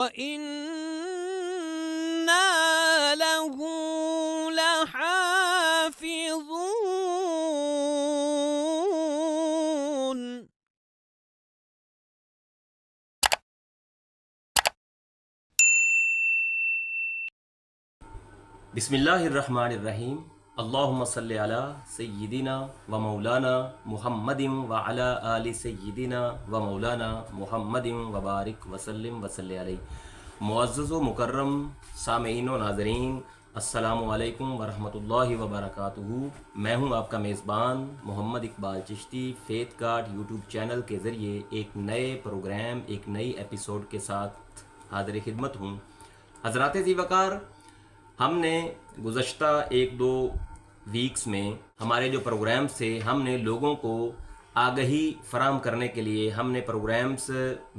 وَإِنَّا لَهُ لَحَافِظُونَ. بسم اللہ الرحمن الرحیم. اللہم صلی علی سیدنا و مولانا محمد و علی آل سیدنا و مولانا محمد و بارک وسلم وصلی علیہ. معزز و مکرم سامعین و ناظرین، السلام علیکم ورحمۃ اللہ وبرکاتہ. میں ہوں آپ کا میزبان Muhammad Iqbal Chishti. Faith card YouTube channel کے ذریعے ایک نئے پروگرام، ایک نئی ایپیسوڈ کے ساتھ حاضر خدمت ہوں. حضرات ذی وقار، ہم نے گزشتہ 1-2 ویکس میں ہمارے جو پروگرامز تھے، ہم نے لوگوں کو آگہی فراہم کرنے کے لیے ہم نے پروگرامز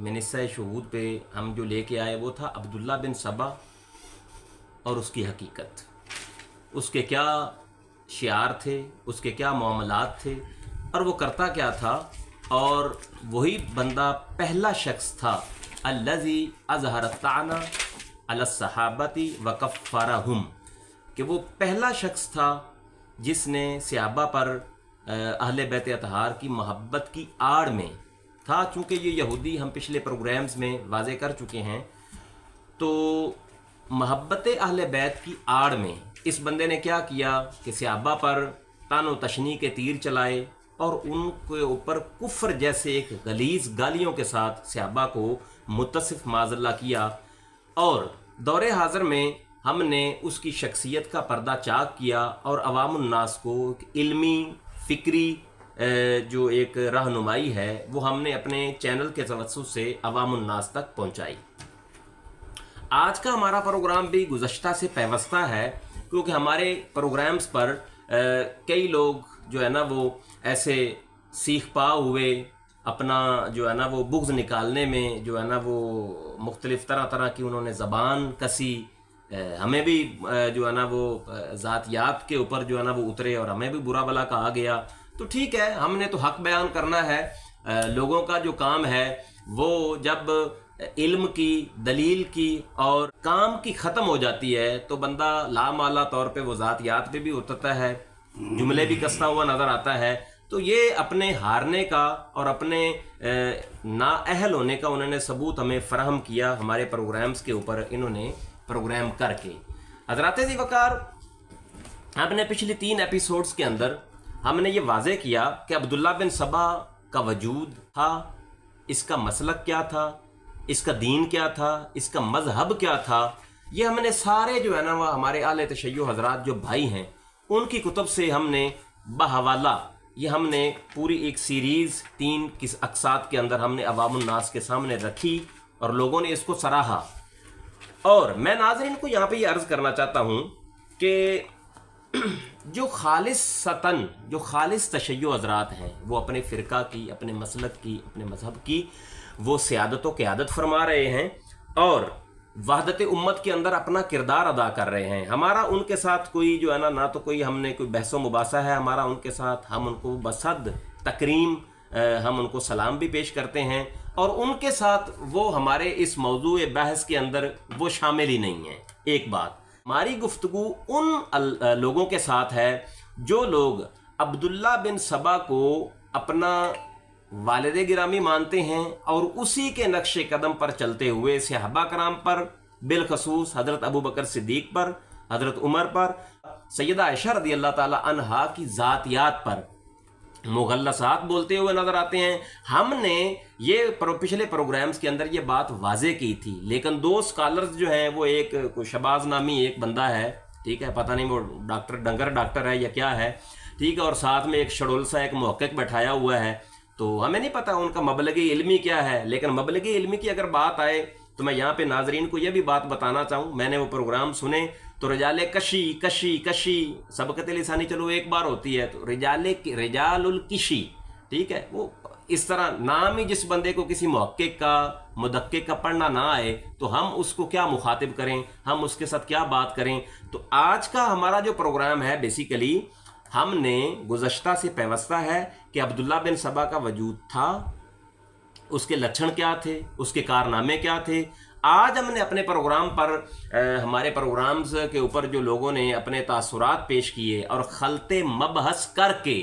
منصہ شہود پہ ہم جو لے کے آئے وہ تھا عبداللہ بن سبا اور اس کی حقیقت. اس کے کیا شعار تھے، اس کے کیا معاملات تھے، اور وہ کرتا کیا تھا. اور وہی بندہ پہلا شخص تھا الذی اظہر الطعن علی الصحابۃ وکفرہم، کہ وہ پہلا شخص تھا جس نے صحابہ پر اہل بیت اطہار کی محبت کی آڑ میں تھا. چونکہ یہ یہودی ہم پچھلے پروگرامز میں واضح کر چکے ہیں، تو محبت اہل بیت کی آڑ میں اس بندے نے کیا کیا کہ صحابہ پر طعن و تشنیع کے تیر چلائے اور ان کے اوپر کفر جیسے ایک غلیظ گالیوں کے ساتھ صحابہ کو متصف معاذ اللہ کیا. اور دور حاضر میں ہم نے اس کی شخصیت کا پردہ چاک کیا اور عوام الناس کو علمی فکری جو ایک رہنمائی ہے وہ ہم نے اپنے چینل کے توسط سے عوام الناس تک پہنچائی. آج کا ہمارا پروگرام بھی گزشتہ سے پیوستہ ہے، کیونکہ ہمارے پروگرامز پر کئی لوگ جو ہے نا وہ ایسے سیخ پا ہوئے اپنا جو ہے نا وہ بغض نکالنے میں جو ہے نا وہ مختلف طرح کی انہوں نے زبان کسی. ہمیں بھی جو ہے نا وہ ذاتیات کے اوپر جو ہے نا وہ اترے اور ہمیں بھی برا بلا کہا گیا. تو ٹھیک ہے، ہم نے تو حق بیان کرنا ہے. لوگوں کا جو کام ہے وہ جب علم کی، دلیل کی اور کام کی ختم ہو جاتی ہے تو بندہ لامالا طور پہ وہ ذاتیات پہ بھی اترتا ہے، جملے بھی کستا ہوا نظر آتا ہے. تو یہ اپنے ہارنے کا اور اپنے نااہل ہونے کا انہوں نے ثبوت ہمیں فراہم کیا ہمارے پروگرامز کے اوپر انہوں نے پروگرام کر کے. حضرات ذی وقار، ہم نے پچھلی 3 ایپیسوڈز کے اندر ہم نے یہ واضح کیا کہ عبداللہ بن سبا کا وجود تھا، اس کا مسلک کیا تھا، اس کا دین کیا تھا، اس کا مذہب کیا تھا. یہ ہم نے سارے جو ہے نا وہ ہمارے اہل تشیع حضرات جو بھائی ہیں ان کی کتب سے ہم نے بحوالہ یہ ہم نے پوری ایک سیریز 3 اقساط کے اندر ہم نے عوام الناس کے سامنے رکھی اور لوگوں نے اس کو سراہا. اور میں ناظرین کو یہاں پہ یہ عرض کرنا چاہتا ہوں کہ جو خالص تشیع حضرات ہیں وہ اپنے فرقہ کی، اپنے مسلک کی، اپنے مذہب کی وہ سیادت و قیادت فرما رہے ہیں اور وحدت امت کے اندر اپنا کردار ادا کر رہے ہیں. ہمارا ان کے ساتھ کوئی جو ہے نہ تو کوئی ہم نے کوئی بحث و مباحثہ ہے ہمارا ان کے ساتھ. ہم ان کو بصد تکریم ہم ان کو سلام بھی پیش کرتے ہیں اور ان کے ساتھ وہ ہمارے اس موضوع بحث کے اندر وہ شامل ہی نہیں ہیں. ایک بات، ہماری گفتگو ان لوگوں کے ساتھ ہے جو لوگ عبداللہ بن سبا کو اپنا والد گرامی مانتے ہیں اور اسی کے نقش قدم پر چلتے ہوئے صحابہ کرام پر، بالخصوص حضرت ابو بکر صدیق پر، حضرت عمر پر، سیدہ عائشہ رضی اللہ تعالی عنہا کی ذاتیات پر مغلصات بولتے ہوئے نظر آتے ہیں. ہم نے یہ پچھلے پروگرامز کے اندر یہ بات واضح کی تھی، لیکن 2 اسکالرز جو ہیں وہ ایک شباز نامی ایک بندہ ہے، ٹھیک ہے، پتہ نہیں وہ ڈاکٹر ہے یا کیا ہے، ٹھیک ہے، اور ساتھ میں ایک شڈول سا ایک محقق بٹھایا ہوا ہے. تو ہمیں نہیں پتہ ان کا مبلغ علمی کیا ہے، لیکن مبلغ علمی کی اگر بات آئے تو میں یہاں پہ ناظرین کو یہ بھی بات بتانا چاہوں. میں نے وہ پروگرام سنے تو رجال کشی سبقت لسانی چلو ایک بار ہوتی ہے، تو رجال الکشی، ٹھیک ہے، وہ اس طرح نام ہی جس بندے کو کسی محقق کا، مدقق کا پڑھنا نہ آئے تو ہم اس کو کیا مخاطب کریں، ہم اس کے ساتھ کیا بات کریں. تو آج کا ہمارا جو پروگرام ہے بیسیکلی ہم نے گزشتہ سے پیوستہ ہے کہ عبداللہ بن سبا کا وجود تھا، اس کے لچھن کیا تھے، اس کے کارنامے کیا تھے. آج ہم نے اپنے پروگرام پر ہمارے پروگرامز کے اوپر جو لوگوں نے اپنے تاثرات پیش کیے اور خلط مبحث کر کے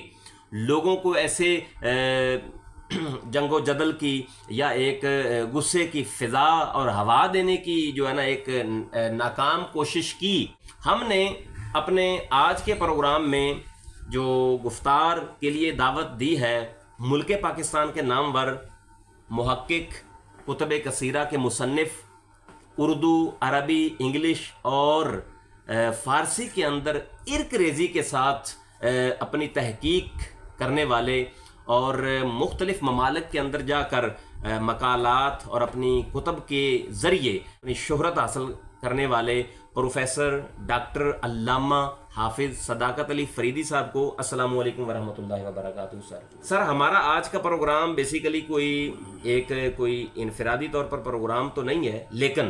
لوگوں کو ایسے جنگ و جدل کی یا ایک غصے کی فضا اور ہوا دینے کی جو ہے نا ایک ناکام کوشش کی، ہم نے اپنے آج کے پروگرام میں جو گفتار کے لیے دعوت دی ہے ملک پاکستان کے نامور محقق، کتب کثیرہ کے مصنف، اردو، عربی، انگلش اور فارسی کے اندر ارک ریزی کے ساتھ اپنی تحقیق کرنے والے اور مختلف ممالک کے اندر جا کر مقالات اور اپنی کتب کے ذریعے اپنی شہرت حاصل کرنے والے پروفیسر ڈاکٹر علامہ حافظ صداقت علی فریدی صاحب کو السلام علیکم ورحمۃ اللہ وبرکاتہ۔ سر ہمارا آج کا پروگرام بیسیکلی کوئی انفرادی طور پر پروگرام تو نہیں ہے، لیکن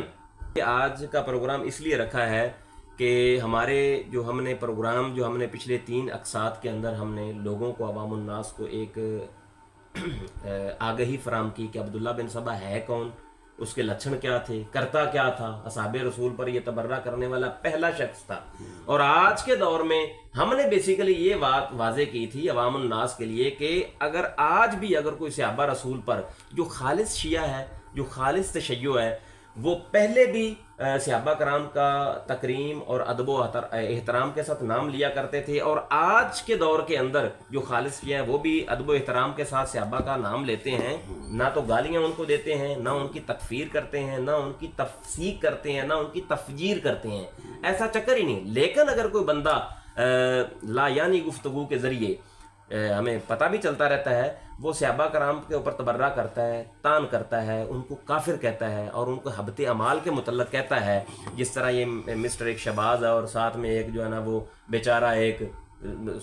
آج کا پروگرام اس لیے رکھا ہے کہ ہمارے ہم نے پچھلے 3 اقساط کے اندر ہم نے لوگوں کو، عوام الناس کو ایک آگہی فراہم کی کہ عبداللہ بن سبا ہے کون، اس کے لچھن کیا تھے، کرتا کیا تھا، اصحاب رسول پر یہ تبرہ کرنے والا پہلا شخص تھا۔ اور آج کے دور میں ہم نے بیسیکلی یہ بات واضح کی تھی عوام الناس کے لیے کہ آج بھی اگر کوئی صحابہ رسول پر جو خالص شیعہ ہے، جو خالص تشیع ہے، وہ پہلے بھی صحابہ کرام کا تکریم اور ادب و احترام کے ساتھ نام لیا کرتے تھے، اور آج کے دور کے اندر جو خالص شیعہ ہیں وہ بھی ادب و احترام کے ساتھ صحابہ کا نام لیتے ہیں، نہ تو گالیاں ان کو دیتے ہیں، نہ ان کی تکفیر کرتے ہیں، نہ ان کی تفسیق کرتے ہیں، نہ ان کی تفجیر کرتے ہیں، ایسا چکر ہی نہیں۔ لیکن اگر کوئی بندہ لا یعنی گفتگو کے ذریعے ہمیں پتہ بھی چلتا رہتا ہے، وہ صحابہ کرام کے اوپر تبرہ کرتا ہے، طعن کرتا ہے، ان کو کافر کہتا ہے اور ان کو حبت اعمال کے متعلق کہتا ہے، جس طرح یہ مسٹر ایک شہباز ہے اور ساتھ میں ایک جو ہے نا وہ بیچارہ ایک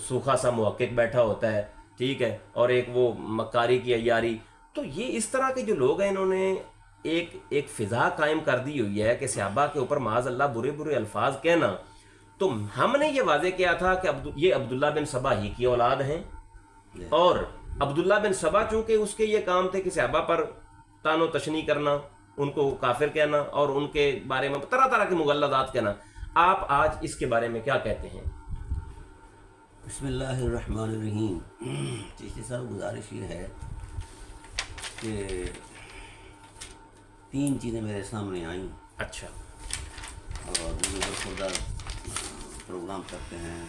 سوکھا سا محقق بیٹھا ہوتا ہے، ٹھیک ہے، اور ایک وہ مکاری کی عیاری۔ تو یہ اس طرح کے جو لوگ ہیں انہوں نے ایک فضا قائم کر دی ہوئی ہے کہ صحابہ کے اوپر معاذ اللہ برے برے الفاظ کہنا۔ تو ہم نے یہ واضح کیا تھا کہ یہ عبداللہ بن سبا ہی کی اولاد ہیں، اور عبداللہ بن سبا چونکہ اس کے یہ کام تھے کہ صحابہ پر طعن و تشنیع کرنا، ان کو کافر کہنا اور ان کے بارے میں طرح طرح کے مغلظات کہنا۔ آپ آج اس کے بارے میں کیا کہتے ہیں؟ بسم اللہ الرحمن الرحیم۔ چشتی صاحب، گزارش یہ ہے کہ 3 چیزیں میرے سامنے آئیں، اچھا، اور وہ برخوردار پروگرام کرتے ہیں،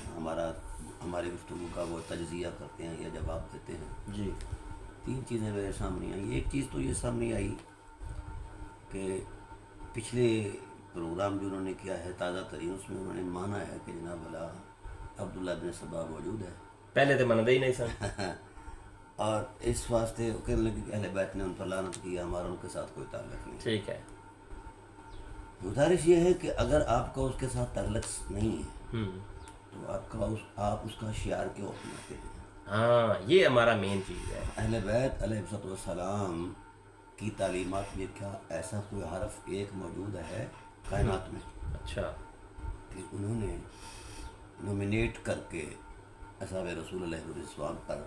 ہماری گفتگو کا وہ تجزیہ کرتے ہیں یا جواب دیتے ہیں۔ جی، 3 چیزیں میرے سامنے آئیں۔ ایک چیز تو یہ سامنے آئی کہ پچھلے پروگرام جو انہوں نے کیا ہے تازہ ترین، اس میں انہوں نے مانا ہے کہ جناب اللہ عبداللہ بن سبا موجود ہے۔ پہلے تو مندے ہی نہیں سر، اور اس واسطے کہنے لگے کہ اہل بیت نے ان پر لعنت کیا، ہمارا ان کے ساتھ کوئی تعلق نہیں۔ ٹھیک ہے، گزارش یہ ہے کہ اگر آپ کا اس کے ساتھ تعلق نہیں ہے تو آپ اس کا شعار کیوں اپناتے ہیں؟ ہاں، یہ ہمارا مین چیز ہے۔ اہل بیت علیہ السلام کی تعلیمات میں کیا ایسا کوئی حرف ایک موجود ہے کائنات میں اچھا، کہ انہوں نے نومینیٹ کر کے اصحاب رسول علیہ السلام پر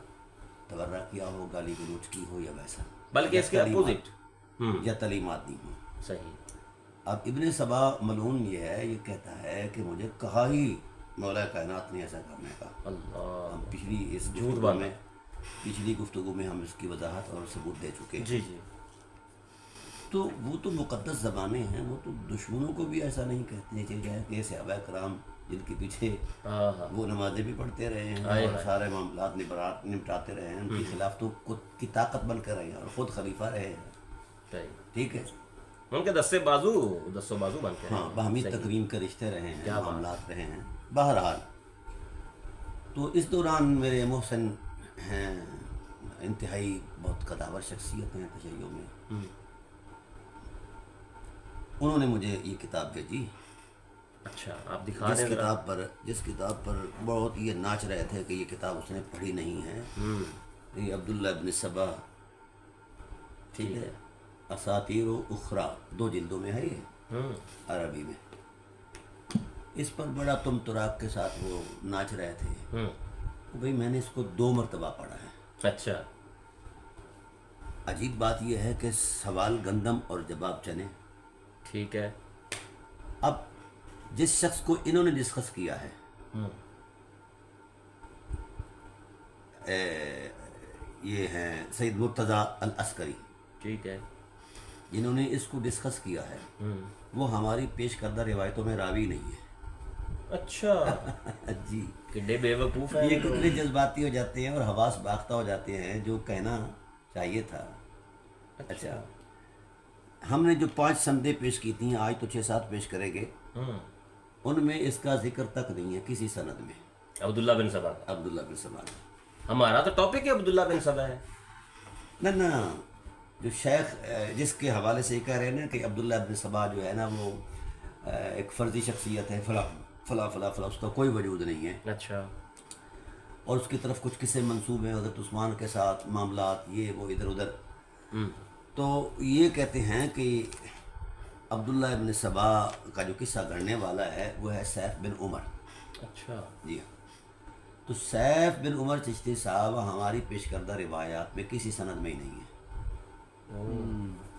تبرہ کیا ہو، گالی گلوچ کی ہو، یا ویسا، بلکہ اس کے اپوزٹ یا تعلیمات دی ہوں؟ صحیح۔ اب ابن سبا ملعون یہ ہے، یہ کہتا ہے کہ مجھے کہا ہی مولا کائنات نے ایسا کرنے کا۔ اللہ، ہم پچھلی گفتگو میں ہم اس کی وضاحت اور ثبوت دے چکے ہیں۔ جی جی، تو وہ تو مقدس زبانیں ہیں، وہ تو دشمنوں کو بھی ایسا نہیں کہتے کہ صحابہ کرام جن کے پیچھے وہ نمازیں بھی پڑھتے رہے ہیں اور سارے معاملات نپٹاتے رہے ہیں، ان کے خلاف تو کی طاقت بن کر رہے ہیں اور خود خلیفہ رہے ہیں، ٹھیک ہے، ان کے دسو بازو بن کے، ہاں، باہمی تکریم کے رشتے رہے ہیں، معاملات رہے ہیں۔ بہرحال تو اس دوران میرے محسن ہیں، انتہائی بہت قداور شخصیت ہیں تشیع میں، انہوں نے مجھے یہ کتاب بھیجی۔ اچھا، آپ دکھا دیں جس کتاب پر بہت یہ ناچ رہے تھے کہ یہ کتاب اس نے پڑھی نہیں ہے، یہ عبداللہ ابن سبا، ٹھیک ہے، اساطیر و اخرى، 2 جلدوں میں ہے یہ عربی میں۔ اس پر بڑا تم تراک کے ساتھ وہ ناچ رہے تھے۔ بھئی میں نے اس کو 2 مرتبہ پڑھا ہے۔ اچھا، عجیب بات یہ ہے کہ سوال گندم اور جواب چنے، ٹھیک ہے. اب جس شخص کو انہوں نے ڈسکس کیا ہے یہ ہیں سید مرتضیٰ العسکری، ٹھیک ہے. جنہوں نے اس کو ڈسکس کیا ہے، وہ ہماری پیش کردہ روایتوں میں راوی نہیں ہے. اچھا جی، کڈے بے وقوف ہیں یہ کتنے جذباتی ہو جاتے ہیں اور حواس باختہ ہو جاتے ہیں، جو کہنا چاہیے تھا. اچھا، ہم نے جو 5 سندیں پیش کی تھیں، آج تو 6-7 پیش کریں گے، ان میں اس کا ذکر تک نہیں ہے کسی سند میں. عبداللہ بن سبا کا. عبداللہ بن سبا. ہمارا تو ٹاپک ہے عبداللہ بن سبا ہے. نہ جو شیخ جس کے حوالے سے یہ کہہ رہے ہیں نا کہ عبداللہ بن سبا جو ہے نا وہ ایک فرضی شخصیت ہے، فلاں فلاں فلاں فلاں، اس کا کوئی وجود نہیں ہے. اچھا. اور اس کی طرف کچھ قصے منسوب ہیں حضرت عثمان کے ساتھ، معاملات یہ وہ ادھر ادھر. تو یہ کہتے ہیں کہ عبداللہ ابن سبا کا جو قصہ گھڑنے والا ہے وہ ہے سیف بن عمر. اچھا. جی ہاں. تو سیف بن عمر چشتی صاحب ہماری پیش کردہ روایات میں کسی سند میں ہی نہیں ہے.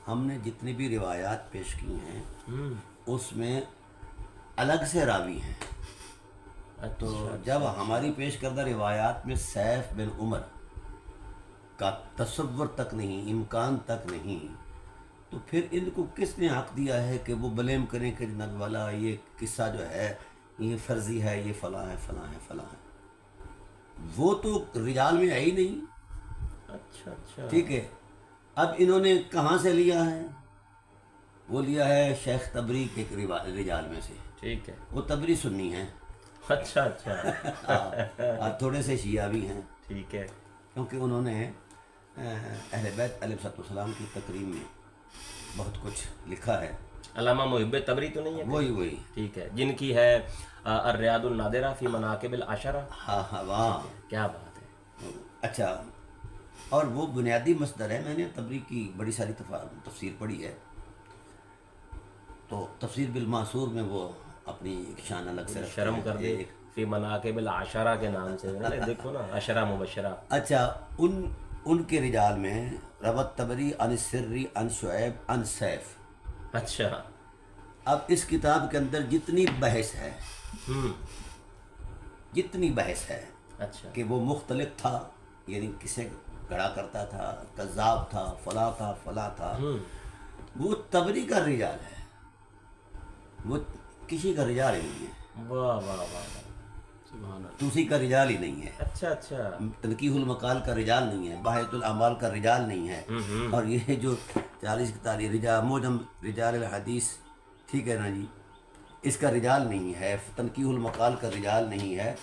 ہم نے جتنی بھی روایات پیش کی ہیں اس میں الگ سے راوی ہیں. تو جب ہماری پیش کردہ روایات میں سیف بن عمر کا تصور تک نہیں، امکان تک نہیں، تو پھر ان کو کس نے حق دیا ہے کہ وہ بلیم کریں کہ جناب والا یہ قصہ جو ہے یہ فرضی ہے، یہ فلاں ہے فلاں ہے فلاں ہے. وہ تو رجال میں ہے ہی نہیں. اچھا اچھا. ٹھیک ہے. اب انہوں نے کہاں سے لیا ہے؟ وہ لیا ہے شیخ تبری کے رجال میں سے. ٹھیک ہے. وہ تبری سنی ہیں. اچھا اچھا. تھوڑے سے شیعہ بھی ہیں، ٹھیک ہے. کیونکہ انہوں نے اہل بیت علیہ السلام کی تقریم میں بہت کچھ لکھا ہے. علامہ محب تبری تو نہیں ہے؟ وہی. ٹھیک ہے، جن کی ہے الریاض النادرہ فی مناقب العشرہ. ہاں واہ، کیا بات ہے. اچھا. اور وہ بنیادی مصدر ہے. میں نے تبری کی بڑی ساری تفسیر پڑھی ہے، تو تفسیر بالمعصور میں وہ اپنی ایک شان الگ سے شرم کر دے فی مناقب العشرہ کے نام سے دیکھو نا، عشرہ مبشرہ. اچھا، ان کے رجال میں روت تبری عن سری عن شعیب عن سیف. اچھا. اب اس کتاب کے اندر جتنی بحث ہے اچھا کہ وہ مختلف تھا، یعنی کسے گھڑا کرتا تھا، کذاب تھا، فلاں تھا، وہ تبری کا رجال ہے، وہ کسی کا رجال ہی نہیں ہے. واہ واہ واہ، سبحان اللہ. توسی کا رجال ہی نہیں ہے. اچھا اچھا. تنقیح المقال کا رجال نہیں ہے. بحیۃ الاعمال کا رجال نہیں ہے. اور یہ جو 40 رجال موجم رجال الحدیث، ٹھیک ہے نا جی، اس کا رجال نہیں ہے. تنقیح المقال کا رجال نہیں ہے.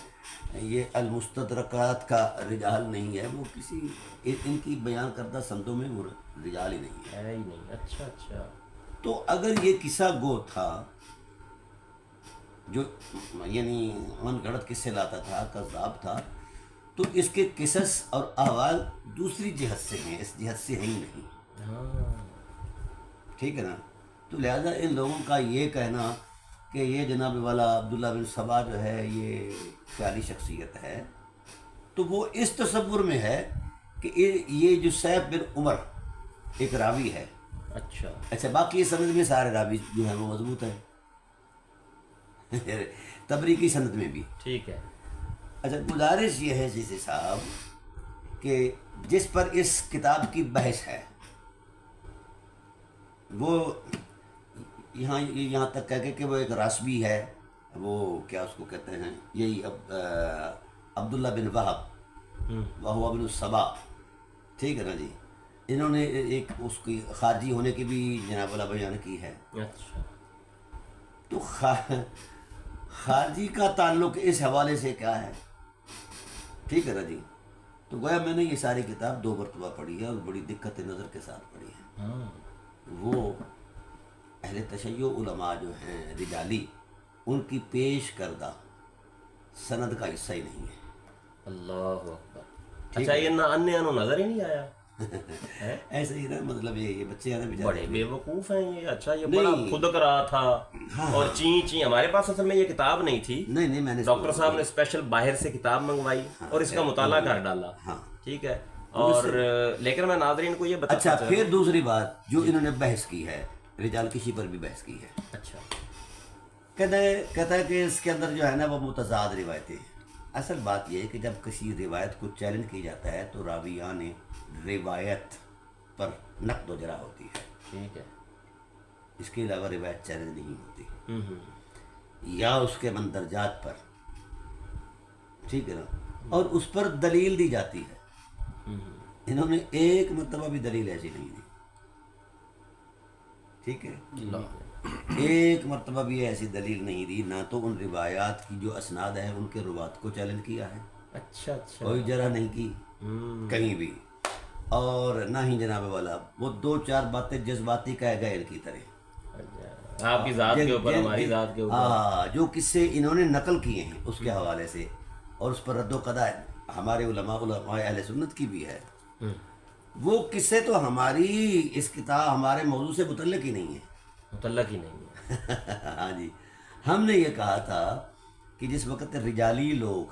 یہ المستدرکات کا رجال نہیں ہے. وہ کسی ان کی بیان کردہ سندوں میں وہ رجال ہی نہیں ہے. ہے ہی نہیں. اچھا اچھا. تو اگر یہ قصہ گو تھا جو یعنی من گھڑت قصے لاتا تھا، کذاب تھا، تو اس کے قصص اور احوال دوسری جہت سے ہیں، اس جہت سے ہی نہیں. ٹھیک ہے نا. تو لہذا ان لوگوں کا یہ کہنا کہ یہ جناب والا عبداللہ بن سبا جو ہے یہ خیالی شخصیت ہے، تو وہ اس تصور میں ہے کہ یہ جو سیف بن عمر ایک راوی ہے. اچھا، باقی سند میں سارے راوی جو ہیں وہ مضبوط ہیں، تبری کی سند میں بھی. ٹھیک ہے. اچھا، گزارش یہ ہے جیسے صاحب کہ جس پر اس کتاب کی بحث ہے وہ یہاں تک کہہ کے کہ وہ ایک راسبی ہے، وہ کیا اس کو کہتے ہیں، یہی عبداللہ بن وہب وہو بن سبا. ٹھیک ہے نا جی. انہوں نے ایک اس کی خارجی ہونے کی بھی جناب والا بیان کی ہے. اچھا. تو خارجی کا تعلق اس حوالے سے کیا ہے؟ ٹھیک ہے نا جی. تو گویا میں نے یہ ساری کتاب 2 مرتبہ پڑھی ہے اور بڑی دقت نظر کے ساتھ پڑھی ہے. وہ اہل تشیع علماء جو ہیں رجالی، ان کی پیش کردہ سند کا حصہ ہی نہیں ہے. اللہ اکبر. اچھا، یہ نہ نظر ہی نہیں آیا. ایسے ہی نا، مطلب یہ بچے ہیں نا بڑے بے وقوف ہیں یہ. اچھا، یہ بڑا خود کرا تھا اور چین ہمارے پاس اصل میں یہ کتاب نہیں تھی. نہیں میں نے ڈاکٹر صاحب نے اسپیشل باہر سے کتاب منگوائی اور اس کا مطالعہ کر ڈالا. ٹھیک ہے. اور لیکن میں ناظرین کو یہ بتا. اچھا، پھر دوسری بات جو انہوں نے بحث کی ہے رجال کشی پر بھی بحث کی ہے. اچھا. کہتا ہے کہ اس کے اندر جو ہے نا وہ متضاد روایتیں ہیں. اصل بات یہ ہے کہ جب کسی روایت کو چیلنج کیا جاتا ہے تو راویان روایت پر نقد و جرح ہوتی ہے. ٹھیک ہے. اس کے علاوہ روایت چیلنج نہیں ہوتی. یا اس کے مندرجات پر، ٹھیک ہے نا، اور اس پر دلیل دی جاتی ہے. انہوں نے ایک مرتبہ بھی دلیل ایسی نہیں دی. ٹھیک ہے، ایک مرتبہ بھی ایسی دلیل نہیں دی. نہ تو ان روایات کی جو اسناد ہیں ان کے روات کو چیلنج کیا ہے. اچھا اچھا. کوئی جرح نہیں کی کہیں بھی. اور نہ ہی جناب والا وہ دو چار باتیں جذباتی کہہ گئے ان کی طرح، آپ کی ذات کے اوپر، ہماری ذات کے اوپر. ہاں، جو قصے انہوں نے نقل کیے ہیں اس کے حوالے سے، اور اس پر رد و قضا ہمارے علماء اہل سنت کی بھی ہے. وہ قصے تو ہماری اس کتاب ہمارے موضوع سے متعلق ہی نہیں ہے. متعلق ہی نہیں ہے. ہاں جی. ہم نے یہ کہا تھا کہ جس وقت رجالی لوگ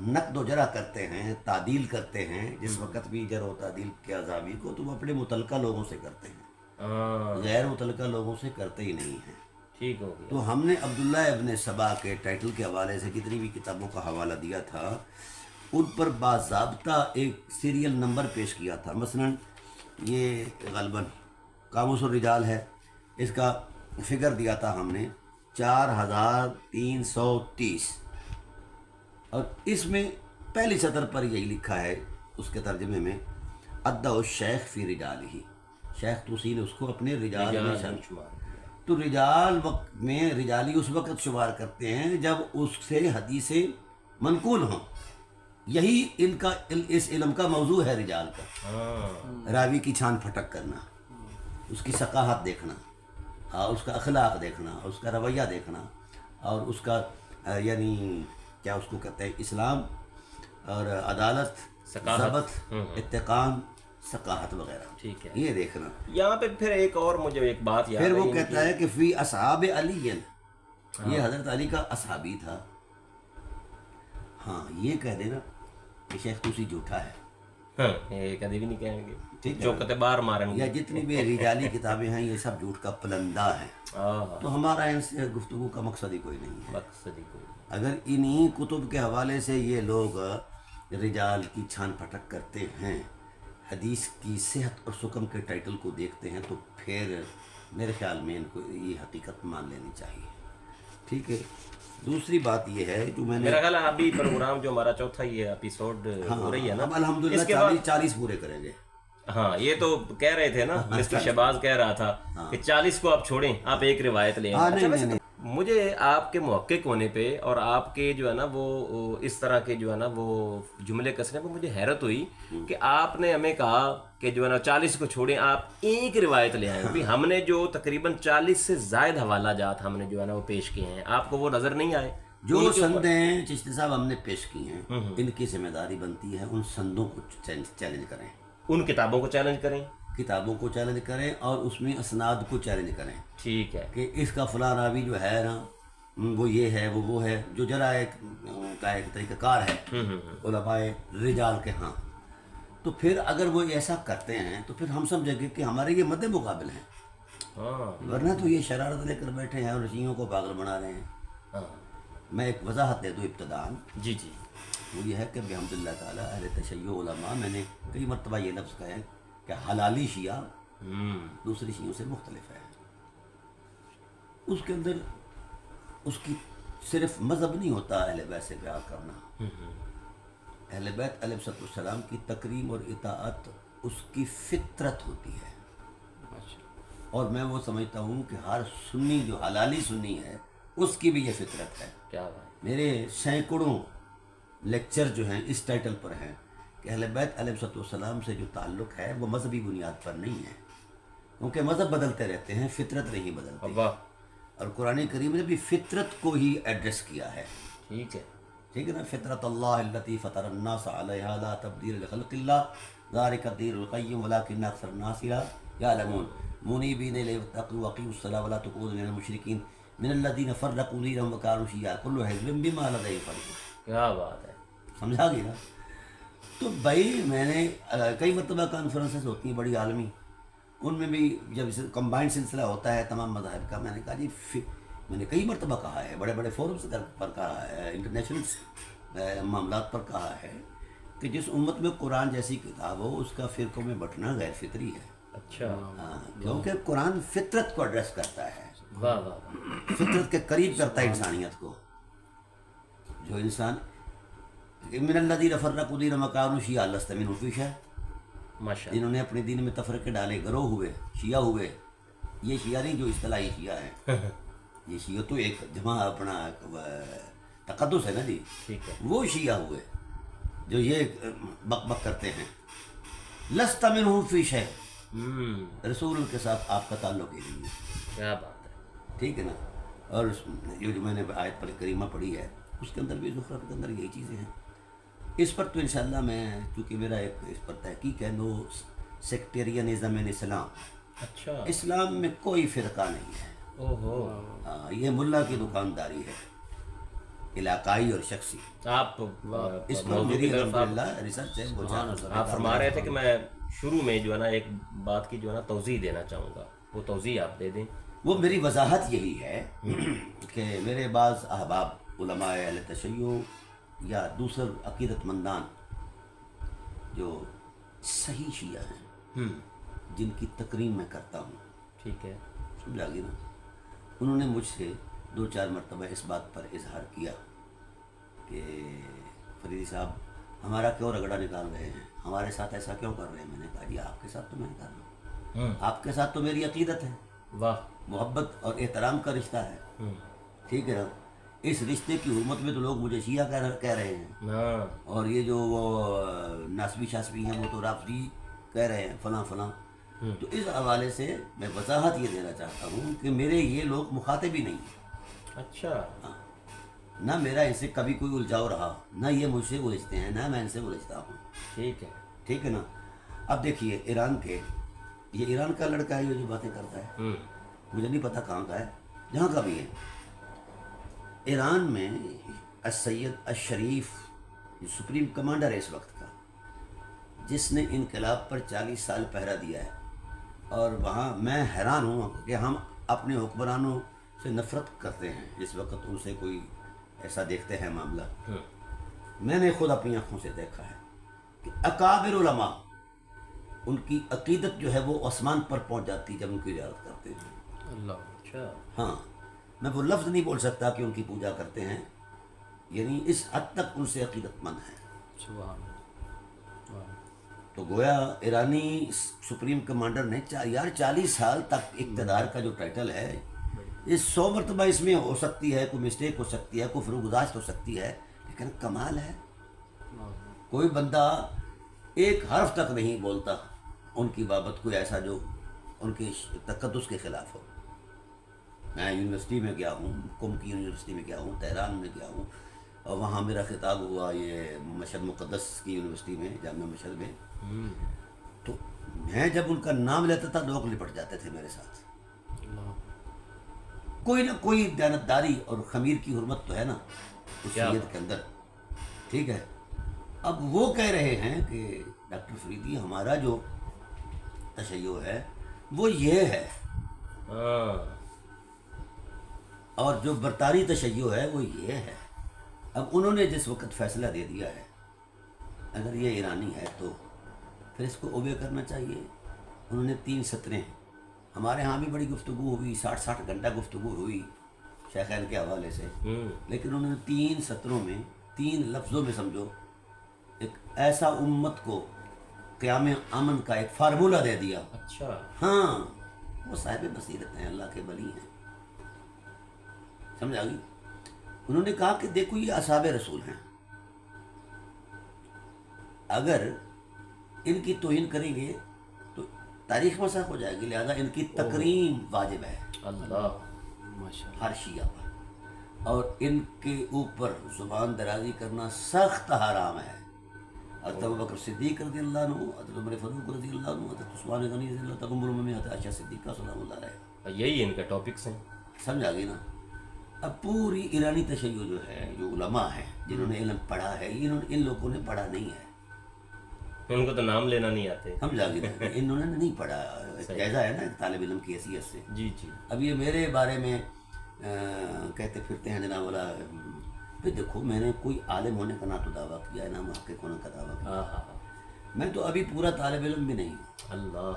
نقد و جرح کرتے ہیں، تعدیل کرتے ہیں، جس وقت بھی جرح و تعدیل کے عذابی کو، تو وہ اپنے متعلقہ لوگوں سے کرتے ہیں، غیر متعلقہ لوگوں سے کرتے ہی نہیں ہیں. ٹھیک ہو گیا. تو ہم نے عبداللہ ابن سبا کے ٹائٹل کے حوالے سے جتنی بھی کتابوں کا حوالہ دیا تھا ان پر باضابطہ ایک سیریل نمبر پیش کیا تھا. مثلا یہ غالباً قاموس الرجال ہے، اس کا فگر دیا تھا ہم نے 4330، اور اس میں پہلی سطر پر یہی لکھا ہے اس کے ترجمے میں ادّا الشیخ فی رجالہ. شیخ توسی نے اس کو اپنے رجال میں شمار. تو رجال وقت میں رجالی اس وقت شمار کرتے ہیں جب اس سے حدیثیں منقول ہوں. یہی ان کا اس علم کا موضوع ہے رجال کا. راوی کی چھان پھٹک کرنا، اس کی ثقافت دیکھنا، اس کا اخلاق دیکھنا، اس کا رویہ دیکھنا، اور اس کا یعنی کیا اس کو کہتے ہیں، اسلام اور عدالت، ضبط، اتقان، ثقافت وغیرہ. ٹھیک ہے. یہ دیکھنا. یہاں پہ پھر ایک اور مجھے ایک بات یاد پھر وہ کہتا ہے کہ فی اصحاب علی، یہ حضرت علی کا اصحابی تھا. ہاں، یہ کہہ دینا کہ شیخ توسی جھوٹا ہے، یہ کبھی بھی نہیں کہیں گے. ٹھیک ہے، جو کہتے بار ماریں گے. یا جتنی بھی رجالی کتابیں ہیں یہ سب جھوٹ کا پلندہ ہے. تو ہمارا ان سے گفتگو کا مقصد ہی کوئی نہیں ہے. مقصد ہی کوئی. اگر انہی کتب کے حوالے سے یہ لوگ رجال کی چھان پھٹک کرتے ہیں، حدیث کی صحت اور سکم کے ٹائٹل کو دیکھتے ہیں، تو پھر میرے خیال میں ان کو یہ حقیقت مان لینی چاہیے. ٹھیک ہے. دوسری بات یہ ہے جو میں نے، میرا خیال ہے ابھی پروگرام جو ہمارا چوتھا یہ ایپیسوڈ ہو رہی ہے نا، اب الحمدللہ 40 پورے کریں گے. ہاں، یہ تو کہہ رہے تھے نا، مسٹر شہباز کہہ رہا تھا کہ 40 کو آپ چھوڑیں، آپ ایک روایت لیں. مجھے آپ کے محقق ہونے پہ اور آپ کے جو ہے نا وہ اس طرح کے جو ہے نا وہ جملے کسنے پہ مجھے حیرت ہوئی کہ آپ نے ہمیں کہا کہ جو ہے نا 40 کو چھوڑیں، آپ ایک روایت لے آئیں. ابھی ہم نے جو تقریباً 40 سے زائد حوالہ جات ہم نے جو ہے نا وہ پیش کیے ہیں، آپ کو وہ نظر نہیں آئے؟ جو سندیں چشتی صاحب ہم نے پیش کی ہیں ان کی ذمہ داری بنتی ہے ان سندوں کو چیلنج کریں، ان کتابوں کو چیلنج کریں، کتابوں کو چیلنج کریں، اور اس میں اسناد کو چیلنج کریں. ٹھیک ہے. کہ اس کا فلاں راوی جو ہے نا وہ یہ ہے، وہ ہے، جو جرا ایک طریقہ کار ہے علماء رجال کے ہاں. تو پھر اگر وہ ایسا کرتے ہیں تو پھر ہم سمجھیں گے کہ ہمارے یہ مد مقابل ہیں. ورنہ تو یہ شرارت لے کر بیٹھے ہیں اور شیعوں کو پاگل بنا رہے ہیں. میں ایک وضاحت دے دوں ابتداءً. جی جی. وہ یہ ہے کہ بحمد اللہ تعالیٰ اہل تشیع علماء، میں نے کئی مرتبہ یہ لفظ کہا ہے کہ حلالی شیعہ دوسری شیعوں سے مختلف ہے. اس کے اندر اس کی صرف مذہب نہیں ہوتا اہل بیت سے پیار کرنا. اہل بیت علیہ السلام کی تکریم اور اطاعت اس کی فطرت ہوتی ہے. اور میں وہ سمجھتا ہوں کہ ہر سنی جو حلالی سنی ہے اس کی بھی یہ فطرت ہے. کیا بات. میرے سینکڑوں لیکچر جو ہیں اس ٹائٹل پر ہیں کہ اہل بیت علیہ السلام سے جو تعلق ہے وہ مذہبی بنیاد پر نہیں ہے، کیونکہ مذہب بدلتے رہتے ہیں، فطرت نہیں بدلتی. اور قرآن کریم نے بھی فطرت کو ہی ایڈریس کیا ہے. ٹھیک ہے. ٹھیک ہے نا. فطرت اللہ التی فطر الناس علیہا لا تبدیل لخلق اللہ ذالک الدین القیم ولکن اکثر الناس لا یعلمون منیبین الیہ واتقوا واقیموا الصلاۃ ولا تکونوا من المشرکین من الذین فرقوا دینهم وکانوا شیعا کل حزب بما لدیہم فرحون. کیا بات ہے. سمجھا گیا نا. تو بھائی میں نے کئی مرتبہ کانفرنسز ہوتی ہیں بڑی عالمی، ان میں بھی جب کمبائنڈ سلسلہ ہوتا ہے تمام مذاہب کا، میں نے کہا جی میں نے کئی مرتبہ کہا ہے، بڑے بڑے فورمز پر کہا ہے، انٹرنیشنل معاملات پر کہا ہے کہ جس امت میں قرآن جیسی کتاب ہو اس کا فرقوں میں بٹنا غیر فطری ہے۔ اچھا، ہاں، کیونکہ قرآن فطرت کو ایڈریس کرتا ہے، واہ واہ، فطرت کے قریب کرتا ہے انسانیت کو۔ جو انسان من الذین فرقوا دینہم وکانوا شیعا لست منہم فی شیء، ماشاء جنہوں نے اپنے دین میں تفرقے ڈالے، گروہ ہوئے، شیعہ ہوئے۔ یہ شیعہ نہیں جو اصطلاحی شیعہ ہے، یہ شیعہ تو ایک جمع اپنا تقدس ہے نا جی، ٹھیک ہے، وہ شیعہ ہوئے جو یہ بک بک کرتے ہیں لست منہم فی شیء، رسول کے ساتھ آپ کا تعلق ہی نہیں ہے، کیا بات ہے، ٹھیک ہے نا۔ اور یہ جو میں نے آیت پر کریمہ پڑھی ہے اس کے اندر بھی زخرف کے اندر یہی چیزیں ہیں۔ اس پر تو انشاءاللہ میں، چونکہ میرا ایک اس پر تحقیق ہے، نو سیکٹیرینزم ان اسلام، اچھا، اسلام میں کوئی فرقہ نہیں ہے، اوہو، ہاں، یہ ملا کی دکانداری ہے، علاقائی اور شخصی۔ آپ اس پر موضوع کی میری طرف آپ الحمدللہ ریسرچ ہے، وہ آپ فرما رہے تھے کہ میں شروع میں جو ہے نا ایک بات کی جو ہے نا توضیح دینا چاہوں گا، وہ توضیح آپ دے دیں۔ وہ میری وضاحت یہی ہے کہ میرے بعض احباب علماء اہل تشیع یا دوسر عقیدت مندان جو صحیح شیعہ ہیں، جن کی تکریم میں کرتا ہوں، ٹھیک ہے، سمجھا گی نا، انہوں نے مجھ سے 2-4 مرتبہ اس بات پر اظہار کیا کہ فریدی صاحب ہمارا کیوں رگڑا نکال رہے ہیں، ہمارے ساتھ ایسا کیوں کر رہے ہیں؟ میں نے کہا جی آپ کے ساتھ تو میں کر رہا ہوں، آپ کے ساتھ تو میری عقیدت ہے، واہ، محبت اور احترام کا رشتہ ہے، ٹھیک ہے نا۔ اس رشتے کی حرمت میں تو لوگ مجھے شیعہ کہہ رہے ہیں، ہاں، اور یہ جو وہ ناسبی شاسبی ہیں وہ تو رافضی کہہ رہے ہیں، فلاں فلاں۔ تو اس حوالے سے میں وضاحت یہ دینا چاہتا ہوں کہ میرے یہ لوگ مخاطب ہی نہیں ہیں، اچھا، نہ میرا ان سے کبھی کوئی الجھاؤ رہا، نہ یہ مجھ سے الجھتے ہیں، نہ میں ان سے الجھتا ہوں، ٹھیک ہے، ٹھیک ہے نا۔ اب دیکھیے ایران کے، یہ ایران کا لڑکا ہے یہ جو باتیں کرتا ہے، مجھے نہیں پتہ کہاں کا ہے، جہاں کا بھی ہے، ایران میں السید الشریف جو سپریم کمانڈر ہے اس وقت کا، جس نے انقلاب پر 40 سال پہرا دیا ہے، اور وہاں میں حیران ہوں کہ ہم اپنے حکمرانوں سے نفرت کرتے ہیں جس وقت ان سے کوئی ایسا دیکھتے ہیں معاملہ۔ میں نے خود اپنی آنکھوں سے دیکھا ہے کہ اکابر علماء، ان کی عقیدت جو ہے وہ آسمان پر پہنچ جاتی جب ان کی زیارت کرتے ہیں۔ اللہ، اچھا، ہاں، میں وہ لفظ نہیں بول سکتا کہ ان کی پوجا کرتے ہیں، یعنی اس حد تک ان سے عقیدت مند ہیں۔ سبحان اللہ، تو گویا ایرانی سپریم کمانڈر نے 40 سال تک اقتدار کا جو ٹائٹل ہے، اس 100 مرتبہ اس میں ہو سکتی ہے، کوئی مسٹیک ہو سکتی ہے، کوئی فروغ گزاشت ہو سکتی ہے، لیکن کمال ہے کوئی بندہ ایک حرف تک نہیں بولتا ان کی بابت کوئی ایسا جو ان کے تقدس کے خلاف ہو۔ میں یونیورسٹی میں گیا ہوں، قم کی یونیورسٹی میں گیا ہوں، تہران میں گیا ہوں، اور وہاں میرا خطاب ہوا یہ مشہد مقدس کی یونیورسٹی میں، جامعہ مشہد میں، تو میں جب ان کا نام لیتا تھا لوگ لپٹ جاتے تھے میرے ساتھ۔ کوئی نہ کوئی دیانتداری اور خمیر کی حرمت تو ہے نا اس سید کے اندر، ٹھیک ہے۔ اب وہ کہہ رہے ہیں کہ ڈاکٹر فریدی ہمارا جو تشیع ہے وہ یہ ہے، اور جو برطانوی تشیع ہے وہ یہ ہے۔ اب انہوں نے جس وقت فیصلہ دے دیا ہے، اگر یہ ایرانی ہے تو پھر اس کو اوبے کرنا چاہیے۔ انہوں نے 3 سطریں، ہمارے ہاں بھی بڑی گفتگو ہوئی، 60 گھنٹہ گفتگو ہوئی شیخین کے حوالے سے، لیکن انہوں نے 3 سطروں میں 3 لفظوں میں سمجھو ایک ایسا امت کو قیام امن کا ایک فارمولہ دے دیا۔ اچھا، ہاں، وہ صاحب بصیرت ہیں، اللہ کے ولی ہیں، سمجھا گئی۔ انہوں نے کہا کہ دیکھو یہ اصحاب رسول ہیں، اگر ان کی توہین کریں گے تو تاریخ مسخ ہو جائے گی، لہذا ان کی تکریم واجب ہے اللہ، ہر شیعہ پر، اور ان کے اوپر زبان درازی کرنا سخت حرام ہے۔ حضرت ابوبکر صدیق رضی اللہ عنہ، حضرت عمر فاروق رضی اللہ عنہ، حضرت عثمان غنی رضی اللہ عنہ، حضرت عائشہ صدیقہ سلام اللہ علیہ، یہی ان کے ٹاپکس ہیں، سمجھا گئی نا۔ اب پوری ایرانی تشیع جو ہے، جو علماء ہیں جنہوں نے علم پڑھا ہے، ان لوگوں نے پڑھا نہیں ہے، ان کو تو نام لینا نہیں آتے. ہم جاگیر ہیں انہوں نے نہیں پڑھا. جائزہ ہے نا طالب علم کی حیثیت سے. جی جی. اب یہ میرے بارے میں کہتے پھرتے ہیں جناب والا. پھر دیکھو میں نے کوئی عالم ہونے کا نہ تو دعویٰ کیا ہے نہ محقق ہونے کا دعویٰ کیا. میں تو ابھی پورا طالب علم بھی نہیں ہوں. اللہ.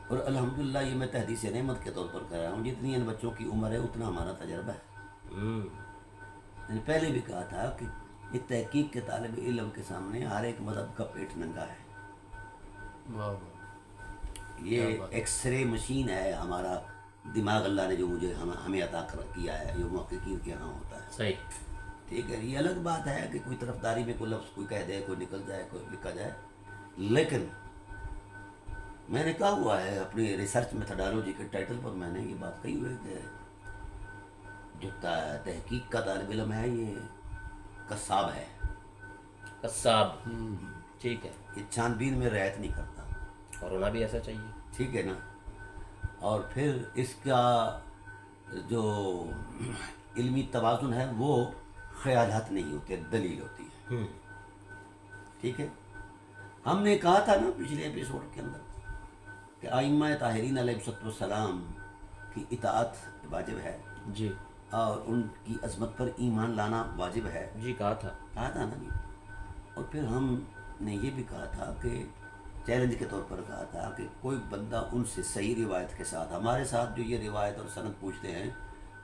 اور الحمدللہ یہ میں تحدیث نعمت کے طور پر کر رہا ہوں. جتنی ان بچوں کی عمر ہے اتنا ہمارا تجربہ ہے. میں نے پہلے بھی کہا تھا کہ یہ تحقیق کے طالب علم کے سامنے ہر ایک مذہب کا پیٹ ننگا ہے. یہ ایکس رے مشین ہے ہمارا دماغ اللہ نے جو مجھے ہمیں عطا کیا ہے جو محققین کے یہاں ہوتا ہے. صحیح. ٹھیک ہے. یہ الگ بات ہے کہ کوئی طرفداری میں کوئی لفظ کوئی کہہ دے کوئی نکل جائے کوئی لکھا جائے. لیکن میں نے کہا ہوا ہے اپنی ریسرچ میتھڈالوجی کے ٹائٹل پر میں نے یہ بات کہی ہوئی کہ جو تحقیق کا طالب علم ہے یہ قصاب ہے. قصاب. ٹھیک ہے. یہ چھان بین میں رعایت نہیں کرتا. اور ہونا بھی ایسا چاہیے. ٹھیک ہے نا. اور پھر اس کا جو علمی توازن ہے وہ خیالات نہیں ہوتے دلیل ہوتی ہے. ٹھیک ہے. ہم نے کہا تھا نا پچھلے ایپیسوڈ کے اندر کہ ائمہ طاہرین علیہ السلام کی اطاعت واجب ہے. جی. اور ان کی عظمت پر ایمان لانا واجب ہے. جی کہا تھا نا جی. اور پھر ہم نے یہ بھی کہا تھا کہ چیلنج کے طور پر کہا تھا کہ کوئی بندہ ان سے صحیح روایت کے ساتھ ہمارے ساتھ جو یہ روایت اور سند پوچھتے ہیں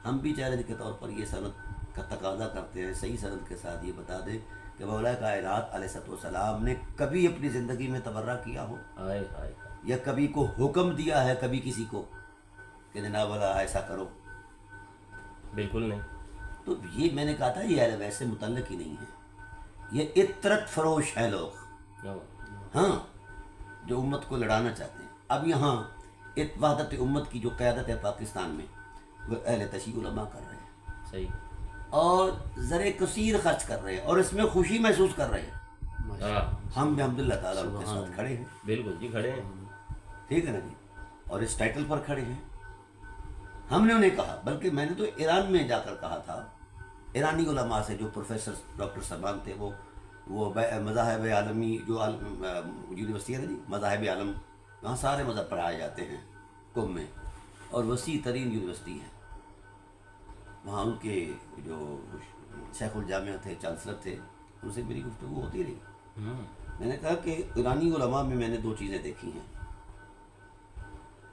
ہم بھی چیلنج کے طور پر یہ سند کا تقاضا کرتے ہیں صحیح سند کے ساتھ یہ بتا دیں کہ مولا کائنات علیہ السلام نے کبھی اپنی زندگی میں تبرہ کیا ہو یا کبھی کو حکم دیا ہے کبھی کسی کو کہ جناب والا ایسا کرو. بالکل نہیں. تو یہ میں نے کہا تھا یہ اہل بیت سے متعلق ہی نہیں ہے. یہ اطرت فروش ہیں لوگ. ہاں جو امت کو لڑانا چاہتے ہیں. اب یہاں وحدت امت کی جو قیادت ہے پاکستان میں وہ اہل تشیع علماء کر رہے ہیں. صحیح. اور زر کثیر خرچ کر رہے ہیں اور اس میں خوشی محسوس کر رہے ہیں. ہم الحمدللہ تعالیٰ ان کے ساتھ کھڑے ہیں. بالکل جی کھڑے ہیں. ٹھیک ہے نا جی. اور اس ٹائٹل پر کھڑے ہیں. ہم نے انہیں کہا بلکہ میں نے تو ایران میں جا کر کہا تھا ایرانی علماء سے جو پروفیسر ڈاکٹر سلمان تھے وہ مذاہب عالمی جو یونیورسٹی ہے نا جی مذاہب عالم وہاں سارے مذہب پڑھائے جاتے ہیں قم میں اور وسیع ترین یونیورسٹی ہے. وہاں ان کے جو شیخ الجامعہ تھے چانسلر تھے ان سے میری گفتگو ہوتی رہی. میں نے کہا کہ ایرانی علماء میں نے دو چیزیں دیکھی ہیں.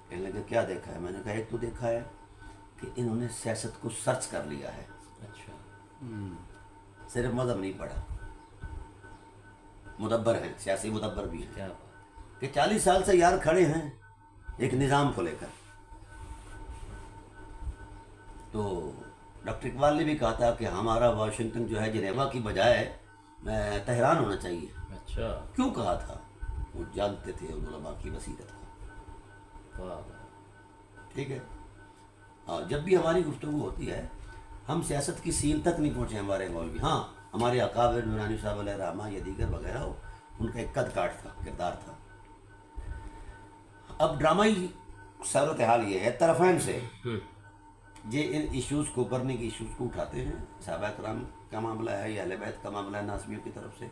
کہنے لگے کیا دیکھا ہے. میں نے کہا ایک تو دیکھا ہے کہ انہوں نے سیاست کو سرچ کر لیا ہے. اچھا. صرف مذہب نہیں پڑھا مدبر ہیں سیاسی مدبر بھی ہیں. کیا بات. کہ 40 سال سے یار کھڑے ہیں ایک نظام کو لے کر. تو ڈاکٹر اقبال نے بھی کہا تھا کہ ہمارا واشنگٹن جو ہے جنیوا کی بجائے تہران ہونا چاہیے. اچھا. کیوں کہا تھا. وہ جانتے تھے علماء کی بصیرت کو. ٹھیک ہے. اور جب بھی ہماری گفتگو ہوتی ہے ہم سیاست کی سین تک نہیں پہنچے ہمارے مولوی. ہاں ہمارے اکابر نورانی صاحب علیہ رحمہ یا دیگر وغیرہ ہو ان کا ایک قد کاٹ تھا کردار تھا. اب ڈرامائی صورتحال یہ ہے طرفین سے یہ ان ایشوز کو برننگ کے ایشوز کو اٹھاتے ہیں. صحابہ کرام کا معاملہ ہے یا اہل بیت کا معاملہ ہے ناصبیوں کی طرف سے.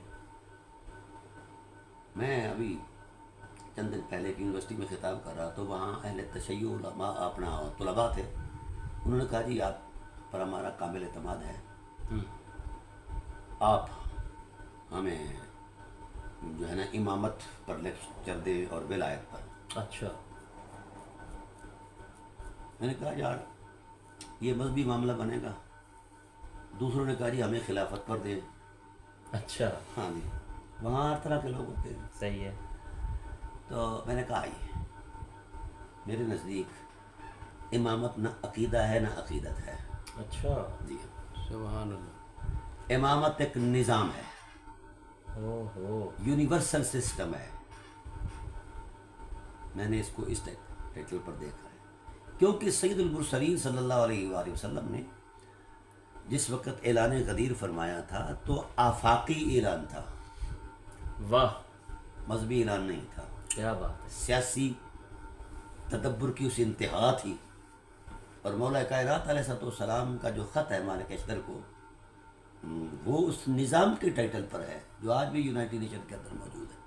میں ابھی چند دن پہلے ایک یونیورسٹی میں خطاب کر رہا تو وہاں اہل تشیع علماء اپنا طلباء تھے. انہوں نے کہا جی آپ پر ہمارا کامل اعتماد ہے آپ ہمیں جو ہے نا امامت پر لیکچر دیں اور ولایت پر. اچھا. میں نے کہا یار یہ مذہبی معاملہ بنے گا. دوسروں نے کہا جی ہمیں خلافت پر دیں. اچھا. ہاں جی وہاں ہر طرح کے لوگ ہوتے ہیں. صحیح ہے. تو میں نے کہا یہ میرے نزدیک امامت نہ عقیدہ ہے نہ عقیدت ہے. اچھا. جی سبحان اللہ. امامت ایک نظام ہے. یونیورسل سسٹم ہے. میں نے اس کو اس ٹائٹل پر دیکھا ہے کیونکہ سید المرسلین صلی اللہ علیہ وآلہ وسلم نے جس وقت اعلان غدیر فرمایا تھا تو آفاقی اعلان تھا. واہ. مذہبی اعلان نہیں تھا. کیا بات ہے. سیاسی تدبر کی اس انتہا تھی. اور مولا کائنات علیہ السلام کا جو خط ہے مالک اشتر کو وہ اس نظام کے ٹائٹل پر ہے جو آج بھی یونائٹڈ نیشن کے اندر موجود ہے.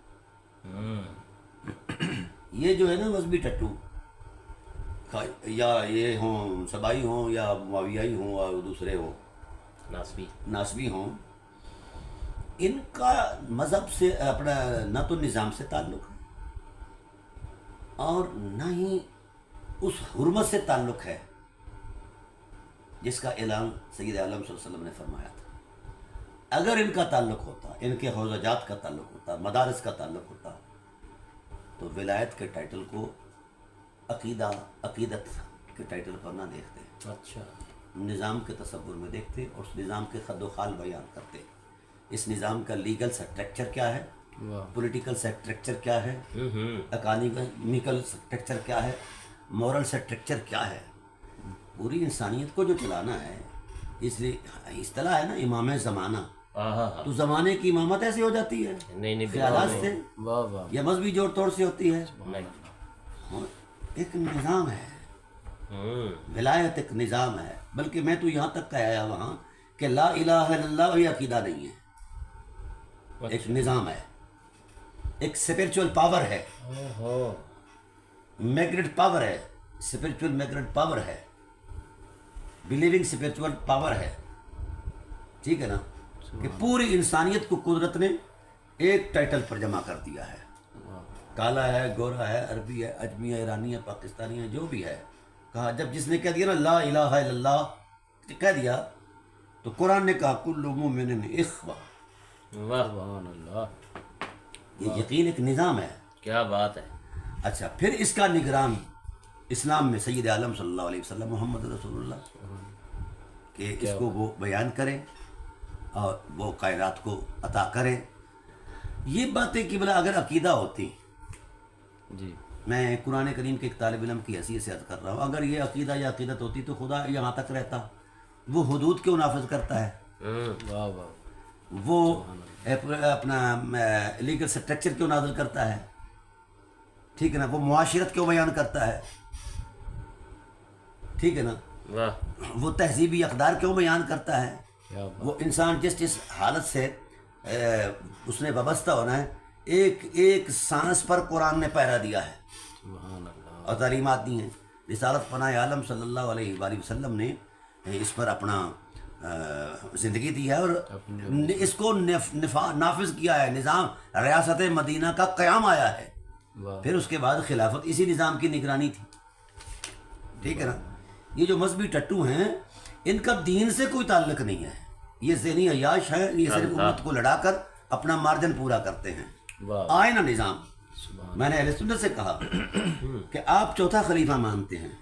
یہ جو ہے نا مذہبی ٹٹو، یا یہ ہوں سبائی ہوں یا معاویائی ہوں اور دوسرے ہوں ناسبی ہوں، ان کا مذہب سے اپنا نہ تو نظام سے تعلق ہے اور نہ ہی اس حرمت سے تعلق ہے جس کا اعلان سید عالم صلی اللہ علیہ وسلم نے فرمایا تھا۔ اگر ان کا تعلق ہوتا، ان کے حوزہ جات کا تعلق ہوتا، مدارس کا تعلق ہوتا، تو ولایت کے ٹائٹل کو عقیدت کے ٹائٹل پر نہ دیکھتے، اچھا، نظام کے تصور میں دیکھتے اور اس نظام کے خد و خال بیان کرتے۔ اس نظام کا لیگل سٹرکچر کیا ہے، پولیٹیکل سٹرکچر کیا ہے، اکانومیکل سٹرکچر کیا ہے، مورل سٹرکچر کیا ہے، پوری انسانیت کو جو چلانا ہے۔ اس لیے اصطلاح ہے نا امام زمانہ، تو زمانے کی امامت ایسے ہو جاتی ہے نہیں خیالات سے واہ واہ یا مذہبی جوڑ توڑ سے ہوتی ہے؟ نہیں، ایک نظام ہے، ولایت ایک نظام ہے، بلکہ میں تو یہاں تک کہ آیا وہاں کہ لا الہ الا اللہ یہ عقیدہ نہیں ہے، ایک نظام ہے، ایک اسپرچول پاور ہے، میگنیٹ پاور ہے، اسپرچول میگنیٹ پاور ہے، بلیونگ اسپرچول پاور ہے، ٹھیک ہے نا، کہ پوری انسانیت کو قدرت نے ایک ٹائٹل پر جمع کر دیا ہے، کالا ہے، گورا ہے، عربی ہے، اجمی ہے، ایرانی ہے، پاکستانی ہے، جو بھی ہے، کہا جب جس نے کہہ دیا نا لا الہ الا اللہ کہہ دیا، تو قرآن نے کہا کل مومن اخوہ، سبحان اللہ، یہ یقین ایک نظام ہے۔ کیا بات ہے۔ اچھا، پھر اس کا نگران اسلام میں سید عالم صلی اللہ علیہ وسلم محمد رسول اللہ کہ اس کو وہ بیان کریں اور وہ کائنات کو عطا کریں۔ یہ باتیں کہ بلا اگر عقیدہ ہوتی، جی میں قرآن کریم کے ایک طالب علم کی حیثیت سے عرض کر رہا ہوں، اگر یہ عقیدہ یا عقیدت ہوتی تو خدا یہاں تک رہتا، وہ حدود کیوں نافذ کرتا ہے، واہ واہ، وہ اپنا لیگل سٹرکچر کیوں نازل کرتا ہے، ٹھیک ہے نا، وہ معاشرت کیوں بیان کرتا ہے، ٹھیک ہے نا، وہ تہذیبی اقدار کیوں بیان کرتا ہے، کیا بات، وہ انسان جس حالت سے اس نے وابستہ ہونا ہے، ایک سانس پر قرآن نے پیرا دیا ہے سبحان اللہ، اور تعلیمات دی ہیں۔ رسالت پناہ عالم صلی اللہ علیہ وآلہ وسلم نے اس پر اپنا زندگی دی ہے اور اس کو نافذ کیا ہے، نظام ریاست مدینہ کا قیام آیا ہے، واہ، پھر اس کے بعد خلافت اسی نظام کی نگرانی تھی، ٹھیک ہے نا۔ یہ جو مذہبی ٹٹو ہیں ان کا دین سے کوئی تعلق نہیں ہے، یہ ذہنی عیاش ہے، یہ صرف امت کو لڑا کر اپنا مارجن پورا کرتے ہیں۔ واہ، آئے نا نظام، میں نے اہل سنت سے کہا کہ آپ چوتھا خلیفہ مانتے ہیں،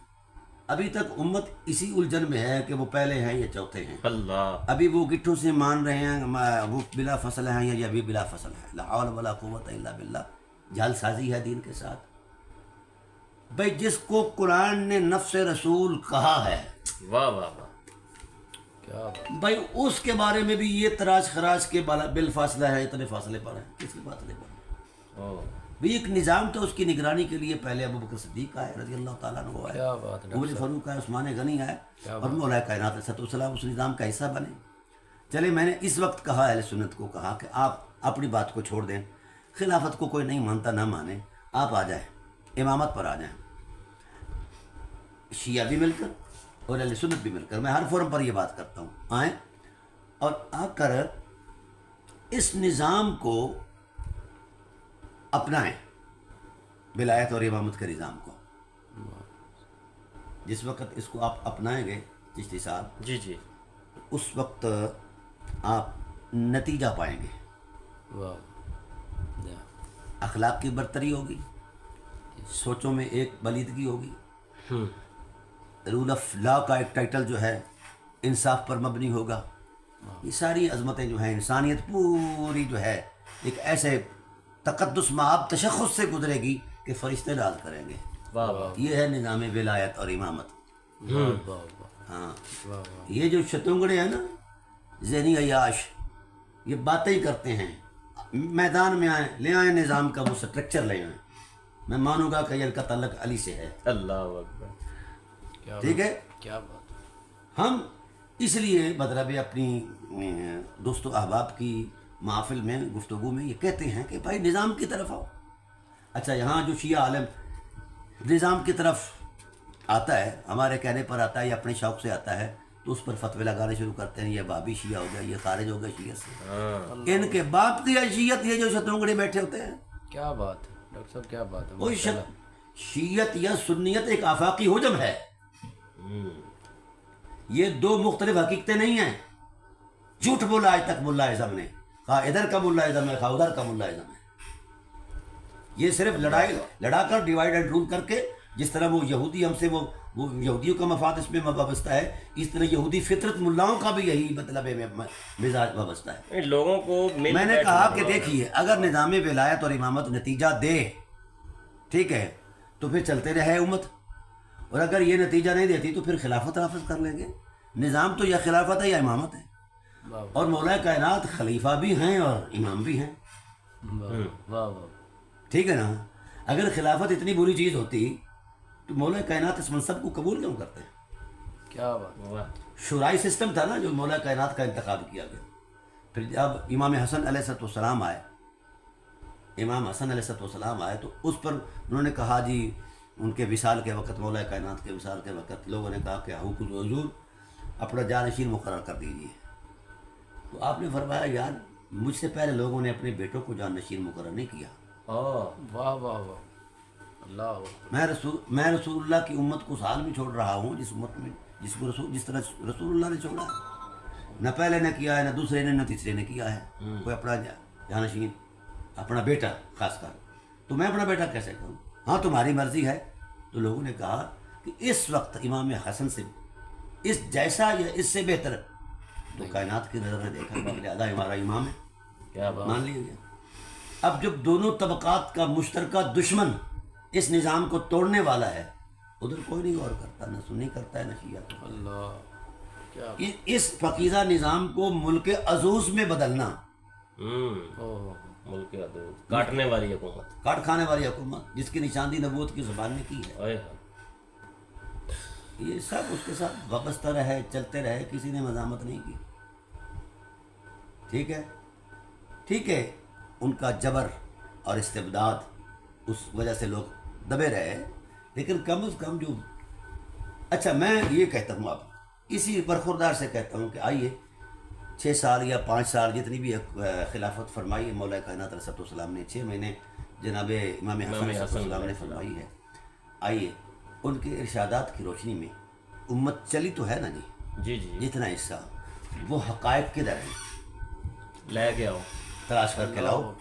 ابھی تک امت اسی الجھن میں ہے کہ وہ پہلے ہیں یا چوتھے ہیں، اللہ، ابھی وہ گٹھوں سے مان رہے ہیں وہ بلا فصل ہیں یا یہ بھی بلا فصل ہے، لا حول ولا قوت الا باللہ، جعل سازی ہے دین کے ساتھ۔ بھائی جس کو قرآن نے نفس رسول کہا ہے، واہ واہ واہ، کیا بات، بھائی اس کے بارے میں بھی یہ تراش خراش کے بالفاصلہ ہے، اتنے فاصلے پر ہے، کس کے فاصلے پر ہے؟ بھی ایک نظام تو اس کی نگرانی کے لیے پہلے ابو بکر صدیق آئے رضی اللہ تعالیٰ عنہ آئے، کیا بات ہے، عمر فاروق آئے، عثمان غنی آئے اور مولا کائنات علیہ السلام اس نظام کا حصہ بنے۔ چلے میں نے اس وقت کہا اہل سنت کو کہا کہ آپ اپنی بات کو چھوڑ دیں، خلافت کو کوئی نہیں مانتا نہ مانے، آپ آ جائیں امامت پر آ جائیں، شیعہ بھی مل کر اور اہل سنت بھی مل کر، میں ہر فورم پر یہ بات کرتا ہوں، آئیں اور آ کر اس نظام کو اپنائیں، ولایت اور امامت کے نظام کو۔ جس وقت اس کو آپ اپنائیں گے چشتی صاحب، جی جی، اس وقت آپ نتیجہ پائیں گے، واہ، اخلاق کی برتری ہوگی، سوچوں میں ایک بلیدگی ہوگی، رول آف لا کا ایک ٹائٹل جو ہے انصاف پر مبنی ہوگا، یہ ساری عظمتیں جو ہیں انسانیت پوری جو ہے ایک ایسے تقدس مآب تشخص سے گزرے گی کہ فرشتے راز کریں گے۔ واہ واہ، یہ ہے نظام ولایت اور امامت۔ واہ واہ، ہاں، واہ، یہ جو شتونگڑے ہیں نا ذہنی عیاش، یہ باتیں ہی کرتے ہیں، میدان میں آئیں، لے آئیں نظام کا وہ سٹرکچر لے آئیں، میں مانوں گا کہ ان کا تعلق علی سے ہے، اللہ اکبر، کیا ٹھیک ہے۔ کیا بات، ہم اس لیے مطلب اپنی دوست و احباب کی محافل میں گفتگو میں یہ کہتے ہیں کہ بھائی نظام کی طرف آؤ، اچھا یہاں جو شیعہ عالم نظام کی طرف آتا ہے، ہمارے کہنے پر آتا ہے یا اپنے شوق سے آتا ہے، تو اس پر فتوے لگانے شروع کرتے ہیں، یہ بابی شیعہ ہو گیا، یہ خارج ہو گیا شیعہ سے۔ ان کے باپ کی حیثیت یہ جو شترنگڑی بیٹھے ہوتے ہیں، کیا بات ہے ڈاکٹر صاحب، کیا بات ہے، کوئی ماشاء اللہ۔ شیعت یا سنیت ایک آفاقی حجم ہے، یہ دو مختلف حقیقتیں نہیں ہیں۔ جھوٹ بولا آج تک ملا اعظم نے، خواہ ادھر کا ملا اعظم ہے خواہ ادھر کا ملا اعظم ہے۔ یہ صرف لڑا کر ڈیوائڈ اینڈ رول کر کے، جس طرح وہ یہودی ہم سے وہ یہودیوں کا مفاد اس میں وابستہ ہے، اس طرح یہودی فطرت ملاؤں کا بھی یہی مطلب ہے، مزاج وابستہ ہے۔ لوگوں کو میں نے کہا کہ دیکھیے اگر نظام ولایت اور امامت نتیجہ دے، ٹھیک ہے، تو پھر چلتے رہے امت، اور اگر یہ نتیجہ نہیں دیتی تو پھر خلافت نافذ کر لیں گے۔ نظام تو یا خلافت ہے یا امامت ہے، اور مولا کائنات خلیفہ بھی ہیں اور امام بھی ہیں، واہ واہ واہ، ٹھیک ہے نا۔ اگر خلافت اتنی بری چیز ہوتی تو مولا کائنات اس منصب کو قبول کیوں کرتے ہیں؟ کیا بات، شورائی سسٹم تھا نا جو مولا کائنات کا انتخاب کیا گیا۔ پھر جب امام حسن علیہ السلام آئے، امام حسن علیہ السلام آئے تو اس پر انہوں نے کہا جی، ان کے وصال کے وقت، مولا کائنات کے وصال کے وقت لوگوں نے کہا کہ حضور اپنا جانشین مقرر کر دیجیے۔ تو آپ نے فرمایا یار مجھ سے پہلے لوگوں نے اپنے بیٹوں کو جانشین مقرر نہیں کیا، واہ واہ واہ، اللہ، میں رسول اللہ کی امت کو حال میں چھوڑ رہا ہوں، جس امت میں جس طرح رسول اللہ نے چھوڑا ہے، نہ پہلے نے کیا ہے، نہ دوسرے نے، نہ تیسرے نے کیا ہے کوئی اپنا جانشین، اپنا بیٹا خاص کر۔ تو میں اپنا بیٹا کیسے کروں؟ ہاں تمہاری مرضی ہے۔ تو لوگوں نے کہا کہ اس وقت امام حسن سے اس جیسا یا اس سے بہتر تو کائنات کی نظر نے دیکھا، لہٰذا ہمارا امام ہے، کیا بات، مان لیا گیا۔ اب جب دونوں طبقات کا مشترکہ دشمن اس نظام کو توڑنے والا ہے، ادھر کوئی نہیں غور کرتا، نہ سنی کرتا ہے نہ شیعہ کرتا ہے۔ اللہ، کیا، اس پاکیزہ نظام کو ملک عزوز میں بدلنا، ملک عدو کاٹنے والی حکومت، کاٹ کھانے والی حکومت جس کی نشاندہی نبوت کی زبان نے کی ہے، یہ سب اس کے ساتھ وابستہ رہے، چلتے رہے، کسی نے مزاحمت نہیں کی، ٹھیک ہے، ٹھیک ہے۔ ان کا جبر اور استبداد، اس وجہ سے لوگ دبے رہے، لیکن کم از کم جو، اچھا میں یہ کہتا ہوں، اب اسی برخوردار سے کہتا ہوں کہ آئیے 6 سال یا 5 سال جتنی بھی خلافت فرمائی ہے مولا کائنات علیہ السلام نے، 6 مہینے جناب امام حسن علیہ السلام نے فرمائی ہے، آئیے ان کے ارشادات کی روشنی میں امت چلی تو ہے نا جی، جتنا حصہ وہ حقائق کدھر ہیں لے کے آؤ، تلاش کر کے لاؤ،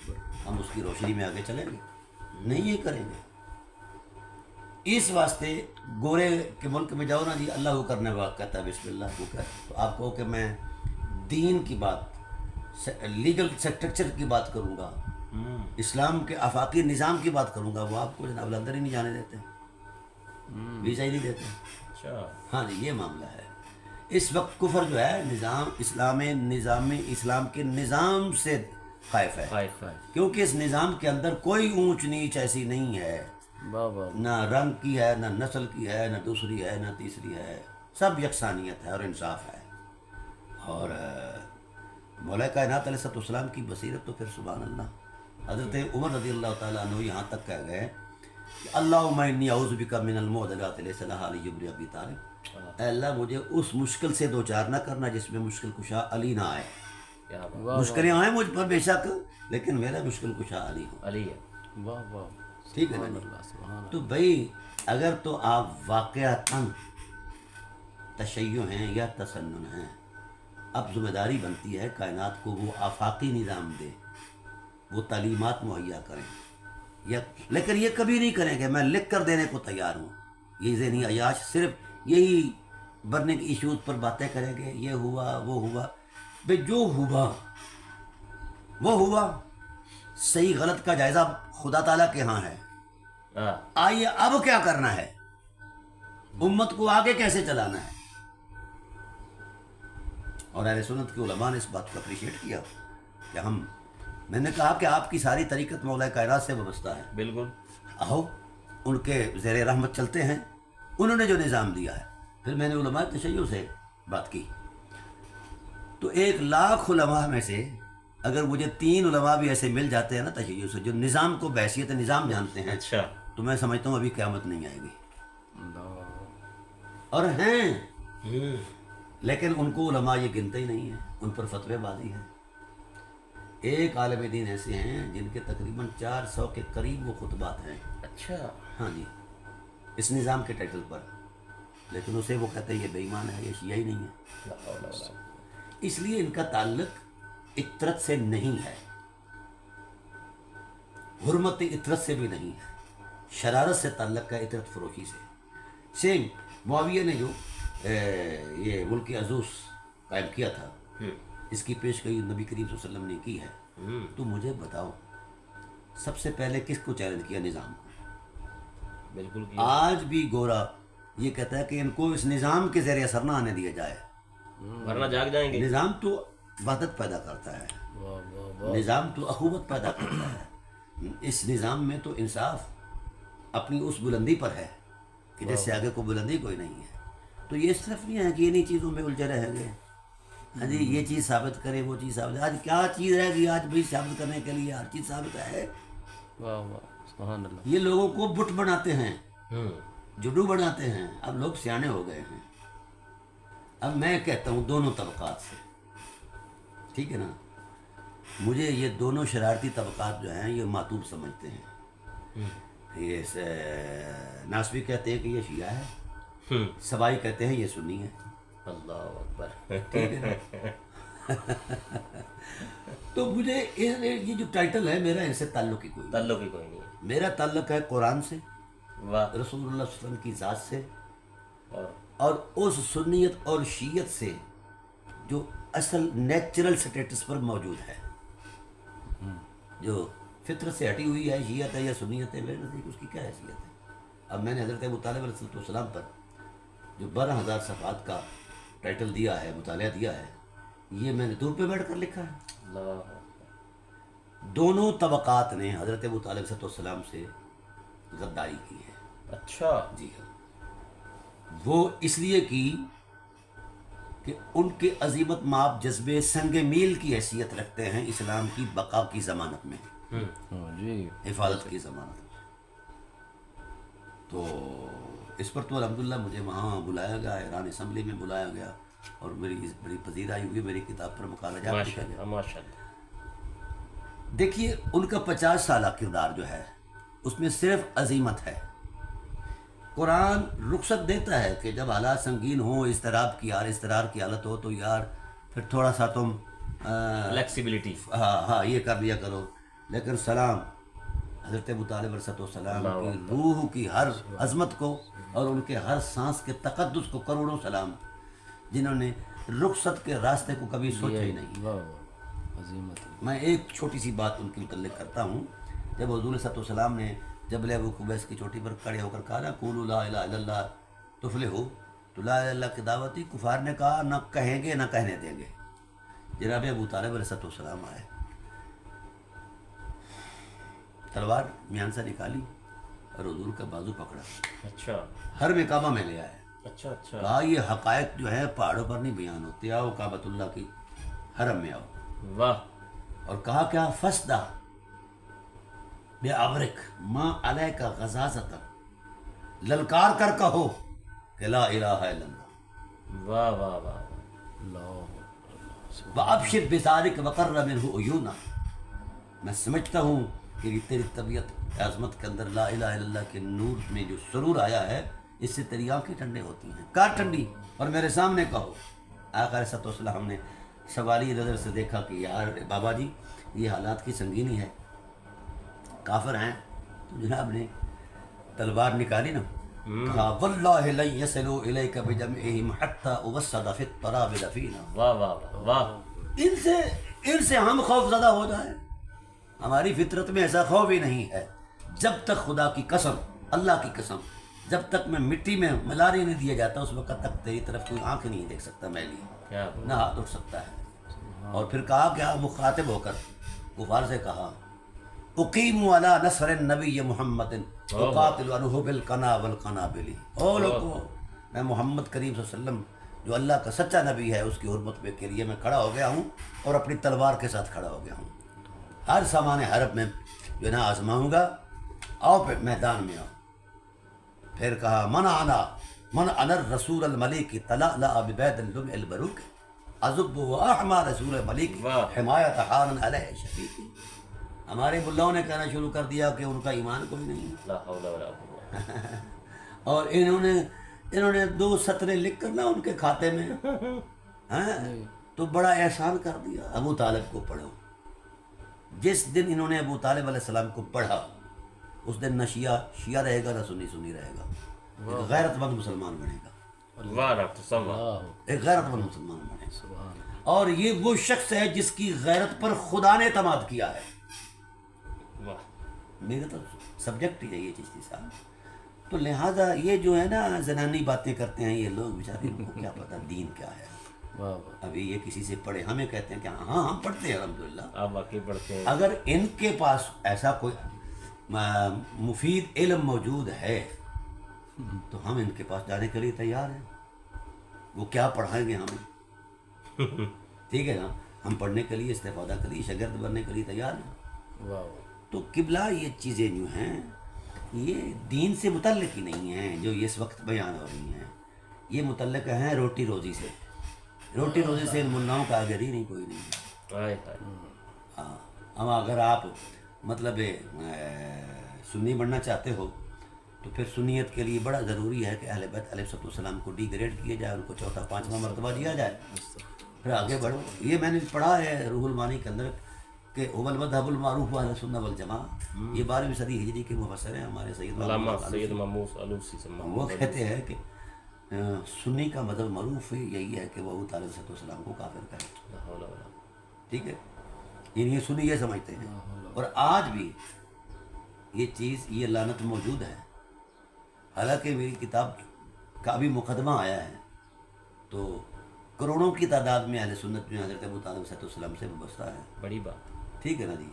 ہم اس کی روشنی میں آگے چلیں گے، نہیں یہ کریں گے۔ اس واسطے گورے کے ملک میں جاؤ نا جی، اللہ کو کرنے واقع کہتا ہے بسم اللہ کو کر، تو آپ کہو کہ میں دین کی بات، لیگل اسٹرکچر کی بات کروں گا، اسلام کے آفاقی نظام کی بات کروں گا، وہ آپ کو جناب اندر ہی نہیں جانے دیتے، ویزا ہی نہیں دیتے۔ ہاں جی یہ معاملہ ہے۔ اس وقت کفر جو ہے نظام اسلام کے نظام سے خائف ہے، کیونکہ اس نظام کے اندر کوئی اونچ نیچ ایسی نہیں ہے، واہ واہ، نہ رنگ کی ہے، نہ نسل کی ہے، نہ دوسری ہے، نہ تیسری ہے، سب یکسانیت ہے اور انصاف ہے۔ اور مولا کائنات علیہ السلام کی بصیرت تو پھر سبحان اللہ، حضرت عمر رضی اللہ تعالیٰ عنہ یہاں تک کہہ گئے کہ اللہم انی اعوذ بک من المعضلات لیس لہا علی بن ابی طالب، اے اللہ مجھے اس مشکل سے دوچار نہ کرنا جس میں مشکل کشا علی نہ آئے۔ مشکلیں آئیں مجھ پر بے شک، لیکن میرا مشکل کشا علی ہو، علی ہے، واہ واہ، ٹھیک ہے نا سبحان جی؟ اللہ، سبحان اللہ، تو بھائی اگر تو آپ واقعتاً تشیع ہیں یا تسنن ہیں، اب ذمہ داری بنتی ہے کائنات کو وہ آفاقی نظام دے، وہ تعلیمات مہیا کریں، لیکن یہ کبھی نہیں کریں کہ میں لکھ کر دینے کو تیار ہوں۔ یہ ذہنی عیاش صرف یہی برننگ ایشوز پر باتیں کریں گے، یہ ہوا وہ ہوا، بھائی جو ہوا وہ ہوا، صحیح غلط کا جائزہ خدا تعالیٰ کے ہاں ہے۔ آئیے اب کیا کرنا ہے، امت کو آگے کیسے چلانا ہے۔ اور اہل سنت کے علماء نے اس بات کو اپریشیٹ کیا کہ میں نے کہا کہ آپ کی ساری طریقت مولا کائنات سے وابستہ ہے، بالکل، آؤ ان کے زیر رحمت چلتے ہیں، انہوں نے جو نظام دیا ہے۔ پھر میں نے علماء تشیع سے بات کی تو 1,00,000 علماء میں سے اگر مجھے 3 علماء بھی ایسے مل جاتے ہیں نا تشیع سے جو نظام کو بحیثیت نظام جانتے ہیں، اچھا تو میں سمجھتا ہوں ابھی قیامت نہیں آئے گی. اللہ اور ہیں لیکن ان کو علماء یہ گنتے ہی نہیں ہیں، ان پر فتوی بازی ہے. ایک عالم دین ایسے ہیں جن کے تقریباً 400 کے قریب وہ خطبات ہیں. اچھا ہاں جی، اس نظام کے ٹائٹل پر، لیکن اسے وہ کہتے ہیں یہ بے ایمان ہے، یہ شیعہ ہی نہیں ہے. اس لیے ان کا تعلق اطرت سے نہیں ہے، حرمت اطرت سے بھی نہیں ہے، شرارت سے تعلق کا، اطرت فروشی سے. سیم معاویہ نے جو یہ ملک عزوز قائم کیا تھا، اس کی پیشگوئی نبی کریم صلی اللہ علیہ وسلم نے کی ہے. تو مجھے بتاؤ سب سے پہلے کس کو چیلنج کیا؟ نظام کو. بالکل آج بھی گورا یہ کہتا ہے کہ ان کو اس نظام کے زیر اثر نہ آنے دیا جائے. ورنہ جاگ جائیں گے. نظام تو وحدت پیدا کرتا ہے، نظام تو اخوت پیدا کرتا ہے. اس نظام میں تو انصاف اپنی اس بلندی پر ہے کہ جس سے آگے کو بلندی کوئی نہیں ہے. تو یہ اس طرف نہیں ہے کہ انہی چیزوں میں الجھے رہیں گے. ہاں جی، یہ چیز ثابت کرے، وہ چیز ثابت. آج کیا چیز رہے گی؟ آج بھی ثابت کرنے کے لیے ہر چیز ثابت ہے. واہ واہ سبحان اللہ. یہ لوگوں کو بت بناتے ہیں، جڈو بناتے ہیں. اب لوگ سیانے ہو گئے ہیں. اب میں کہتا ہوں دونوں طبقات سے، ٹھیک ہے نا، مجھے یہ دونوں شرارتی طبقات جو ہیں یہ معتوب سمجھتے ہیں. یہ ناسبی کہتے ہیں کہ یہ شیعہ ہے، سبائی کہتے ہیں یہ سنی ہے. اللہ اکبر. ٹھیک ہے نا. تو مجھے یہ جو ٹائٹل ہے میرا ان سے تعلق ہی کوئی نہیں. تعلق ہی کوئی نہیں ہے. میرا تعلق ہے قرآن سے، واہ. رسول اللہ صلی اللہ علیہ وسلم کی ذات سے، اور اور اس سنیت اور شیعت سے جو اصل نیچرل سٹیٹس پر موجود ہے، جو فطرت سے ہٹی ہوئی ہے. شیعت ہے یا سنیت ہے، میرے نزدیک اس کی کیا حیثیت ہے؟ اب میں نے حضرت ابو طالب علیہ السلام پر جو 12,000 صفحات کا ٹائٹل دیا ہے، مطالعہ دیا ہے، یہ میں نے دور پہ بیٹھ کر لکھا ہے. اللہ. دونوں طبقات نے حضرت ابو طالب علیہ السلام سے غداری کی ہے. اچھا جی ہاں، وہ اس لیے کی کہ ان کے عظیمت مآب جذبے سنگ میل کی حیثیت رکھتے ہیں اسلام کی بقا کی ضمانت میں، جی حفاظت کی ضمانت میں. تو اس پر تو الحمدللہ مجھے وہاں بلایا گیا، ایران اسمبلی میں بلایا گیا، اور میری بڑی پذیرائی ہوئی. میری کتاب پر مقالہ جات لکھا گیا. ماشاء اللہ. دیکھیے ان کا 50 سالہ کردار جو ہے اس میں صرف عظیمت ہے. قرآن رخصت دیتا ہے کہ جب حالات سنگین ہوں، اضطرار کی حالت ہو، تو یار پھر تھوڑا سا تم فلیکسیبلٹی. ہاں یہ کر لیا کرو. لیکن سلام حضرت ابو طالب علیہ السلام کی روح کی ہر عظمت کو اور ان کے ہر سانس کے تقدس کو کروڑوں سلام، جنہوں نے رخصت کے راستے کو کبھی سوچا ہی نہیں. واہ واہ عظیمت. میں ایک چھوٹی سی بات ان کے متعلق کرتا ہوں. جب حضور صلی اللہ علیہ وسلم نے جبل ابو قبیس کی چوٹی پر کھڑے ہو کر کہا نا قولوا لا الہ الا اللہ تفلحوا، تو لا الہ الا اللہ کی دعوت تھی. کفار نے کہا نہ کہیں گے نہ کہنے دیں گے. جناب ابو طالب علیہ السلام آئے، تلوار میان سے نکالی اور حضور کا بازو پکڑا، اچھا حرم کعبہ میں لے آئے. اچھا اچھا. کہا یہ حقائق جو ہے پہاڑوں پر نہیں بیان ہوتے، آؤ کعبۃ اللہ کی حرم میں آؤ. واہ. اور کہا کیا فسدہ بے ابرک ماں علیہ کا غزازت، للکار کر کہو کہ لا الہ الا اللہ. واہ واہ واہ. وابشر بذالک وقر منہ عیونا. میں سمجھتا ہوں کہ تیری طبیعت عظمت کے اندر لا الہ الا اللہ کے نور میں جو سرور آیا ہے، اس سے تیری آنکھیں ٹھنڈے ہوتی ہیں. کار ٹھنڈی اور میرے سامنے کہو. آقا علیہ السلام نے سوالی نظر سے دیکھا کہ یار بابا جی یہ حالات کی سنگینی ہے، کافر ہیں. تو جناب نے تلوار نکالی نا، کہا واللہ لن یصلوا الیک بجمعہم حتی اوسد فی التراب دفینا. واہ واہ واہ واہ. ان سے ہم خوف زدہ ہو جائیں. ہماری فطرت میں ایسا خوف ہی نہیں ہے. جب تک خدا کی قسم، اللہ کی قسم، جب تک میں مٹی میں ملاری نہیں دیا جاتا اس وقت تک تیری طرف کوئی آنکھ نہیں دیکھ سکتا میلی، کیا نہ ہاتھ اٹھ سکتا ہے. اور پھر کہا کیا مخاطب ہو کر کفار سے کہا اقیم علی نصر النبی محمد اقاتل عنہ بالقنا والقنابل. او لوگو، میں محمد کریم صلی اللہ علیہ وسلم جو اللہ کا سچا نبی ہے اس کی حرمت پہ کے لیے میں کھڑا ہو گیا ہوں اور اپنی تلوار کے ساتھ کھڑا ہو گیا ہوں. ہر سامان حرب میں جو ہے نا آزماؤں گا. آؤ پہ میدان میں آؤ. پھر کہا من انا الرسول الملک تلألأ ببید اللمع البروک ازب و احما رسول الملک حمایت حالا علیہ شفیق. ہمارے ملاؤں نے کہنا شروع کر دیا کہ ان کا ایمان کوئی نہیں ہے. لا حول ولا قوة. اور انہوں نے 2 سطریں لکھ کر نا ان کے کھاتے میں تو بڑا احسان کر دیا. ابو طالب کو پڑھو. جس دن انہوں نے ابو طالب علیہ السلام کو پڑھا اس دن نہ شیعہ رہے گا نہ سنی رہے گا. ایک غیرت مند مسلمان بنے گا. واہ ڈاکٹر صاحب واہ. ایک غیرت مند مسلمان بنے گا. اور یہ وہ شخص ہے جس کی غیرت پر خدا نے اعتماد کیا ہے. واہ. میرا تو سبجیکٹ ہی ہے یہ چشتی صاحب. تو لہٰذا یہ جو ہے نا زنانی باتیں کرتے ہیں یہ لوگ بیچارے ان کو کیا پتہ دین کیا ہے. ابھی یہ کسی سے پڑھے ہمیں کہتے ہیں کہ ہاں ہم پڑھتے ہیں الحمدللہ. آپ واقعی پڑھتے ہیں. اگر ان کے پاس ایسا کوئی مفید علم موجود ہے تو ہم ان کے پاس جانے کے لیے تیار ہیں. وہ کیا پڑھائیں گے ہمیں؟ ٹھیک ہے نا. ہم پڑھنے کے لیے استفادہ کے لیے شاگرد بننے کے لیے تیار ہیں. تو قبلہ یہ چیزیں جو ہیں یہ دین سے متعلق ہی نہیں ہیں جو اس وقت بیان ہو رہی ہیں. یہ متعلق ہیں روٹی روزی سے. روٹی روزی سے ان ملاؤں کا اگر ہی نہیں کوئی نہیں. ہاں اب اگر آپ مطلب سنی بننا چاہتے ہو تو پھر سنیت کے لیے بڑا ضروری ہے کہ اہل بیت علیہ السلام کو ڈی گریڈ کیا جائے. ان کو 4تھا 5واں مرتبہ دیا جائے. پھر آگے بڑھو. یہ میں نے پڑھا ہے روح المانی کے اندر کہ اول مذہب المعروف اہل سنت والجماعہ. یہ 12ویں صدی ہجری کے مفسر ہیں ہمارے سید محمود علوسی. وہ کہتے ہیں کہ سنی کا مذہب معروف یہی ہے کہ وہ ابو طالب صلی اللہ علیہ وسلم کو کافر کرے. ٹھیک ہے. یہ سنی یہ سمجھتے ہیں. اور آج بھی یہ چیز یہ لعنت موجود ہے. حالانکہ میری کتاب کا بھی مقدمہ آیا ہے تو کروڑوں کی تعداد میں اہل سنت میں حضرت ابو طالب صلی اللہ علیہ وسلم سے وابستہ ہے. بڑی بات. ٹھیک ہے نا جی.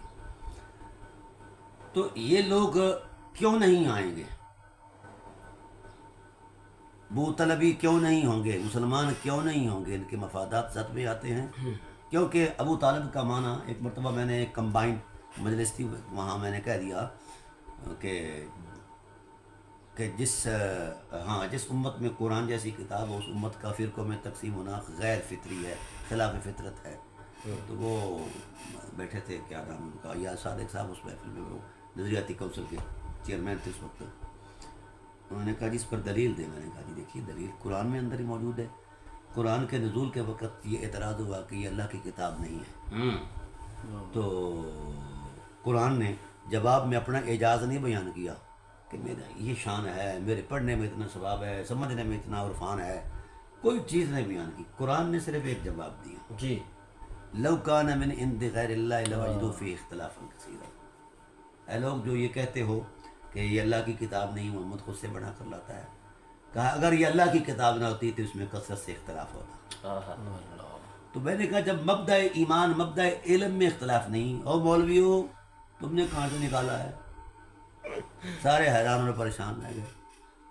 تو یہ لوگ کیوں نہیں آئیں گے؟ بو طلبی کیوں نہیں ہوں گے؟ مسلمان کیوں نہیں ہوں گے؟ ان کے مفادات ساتھ میں آتے ہیں. کیونکہ ابو طالب کا معنی ایک مرتبہ میں نے ایک کمبائنڈ مجلس تھی وہاں میں نے کہہ دیا کہ جس امت میں قرآن جیسی کتاب ہو اس امت کا فرقوں میں تقسیم ہونا غیر فطری ہے، خلاف فطرت ہے. تو وہ بیٹھے تھے کیا نام ان کا یا صادق صاحب اس محفل میں وہ نظریاتی کونسل کے چیئرمین تھے اس وقت. انہوں نے کہا جی اس پر دلیل دے. میں نے کہا جی دیکھیے دلیل قرآن میں اندر ہی موجود ہے. قرآن کے نزول کے وقت یہ اعتراض ہوا کہ یہ اللہ کی کتاب نہیں ہے. تو قرآن نے جواب میں اپنا اعجاز نہیں بیان کیا کہ میرا یہ شان ہے، میرے پڑھنے میں اتنا ثواب ہے، سمجھنے میں اتنا عرفان ہے. کوئی چیز نہیں بیان کی. قرآن نے صرف ایک جواب دیا جی لو کان من عند غیر اللہ لوجدوا فی اختلافا کثیرا. اے لوگ جو یہ کہتے ہو کہ یہ اللہ کی کتاب نہیں محمد خود سے بنا کر لاتا ہے، کہا اگر یہ اللہ کی کتاب نہ ہوتی تو اس میں کثرت سے اختلاف ہوتا. تو میں نے کہا جب مبدأ ایمان مبدأ علم میں اختلاف نہیں، اور مولویوں تم نے کہاں سے نکالا ہے؟ سارے حیران اور پریشان رہ گئے.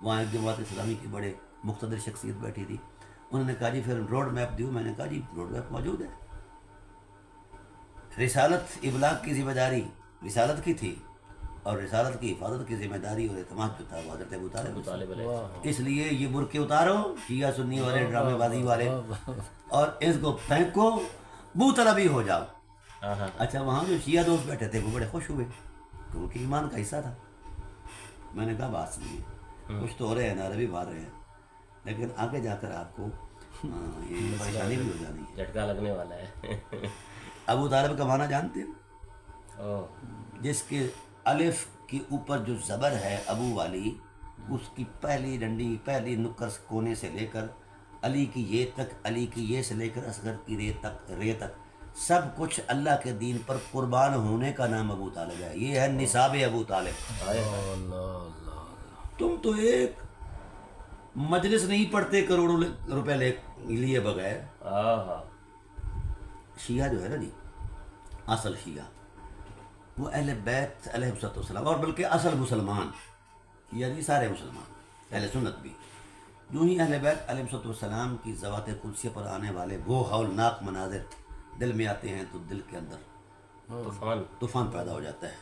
وہاں ایک جماعت اسلامی کی بڑے مقتدر شخصیت بیٹھی تھی. انہوں نے کہا جی پھر روڈ میپ دیو. میں نے کہا جی روڈ میپ موجود ہے. رسالت ابلاغ کی ذمہ داری رسالت کی تھی اور رسالت کی حفاظت کی ذمہ داری اور اعتماد جو تھا وہ حضرت ابو طالب. اس لیے یہ برقعے اتارو شیعہ سنی والے ڈرامے بازی والے اور اس کو پھینکو بو طلبی ہو جاؤ. اچھا وہاں جو شیعہ دوست بیٹھے تھے وہ بڑے خوش ہوئے کیونکہ ایمان کا حصہ تھا. میں نے کہا بات نہیں کچھ تو ہو رہے ہیں نا عربی مار رہے ہیں لیکن آگے جا کر آپ کو یہ پریشانی بھی ہو جانی ہے. جھٹکا لگنے والا ہے. ابو طالب کا معنی جانتے ہیں؟ جس کے الف کے اوپر جو زبر ہے ابو والی اس کی پہلی ڈنڈی پہلی نکر کونے سے لے کر علی کی یہ تک، علی کی یہ سے لے کر اصغر کی رے تک سب کچھ اللہ کے دین پر قربان ہونے کا نام ابو طالب ہے. یہ ہے نصاب ابو طالب. تم تو ایک مجلس نہیں پڑھتے کروڑوں روپے لیے بغیر. شیعہ جو ہے نا جی اصل شیعہ وہ اہل بیت علیہ السلام اور بلکہ اصل مسلمان یعنی سارے مسلمان اہل سنت بھی یوں ہی اہل بیت علیہ السلام کی ذوات قدسیہ پر آنے والے وہ ہولناک مناظر دل میں آتے ہیں تو دل کے اندر طوفان پیدا ہو جاتا ہے،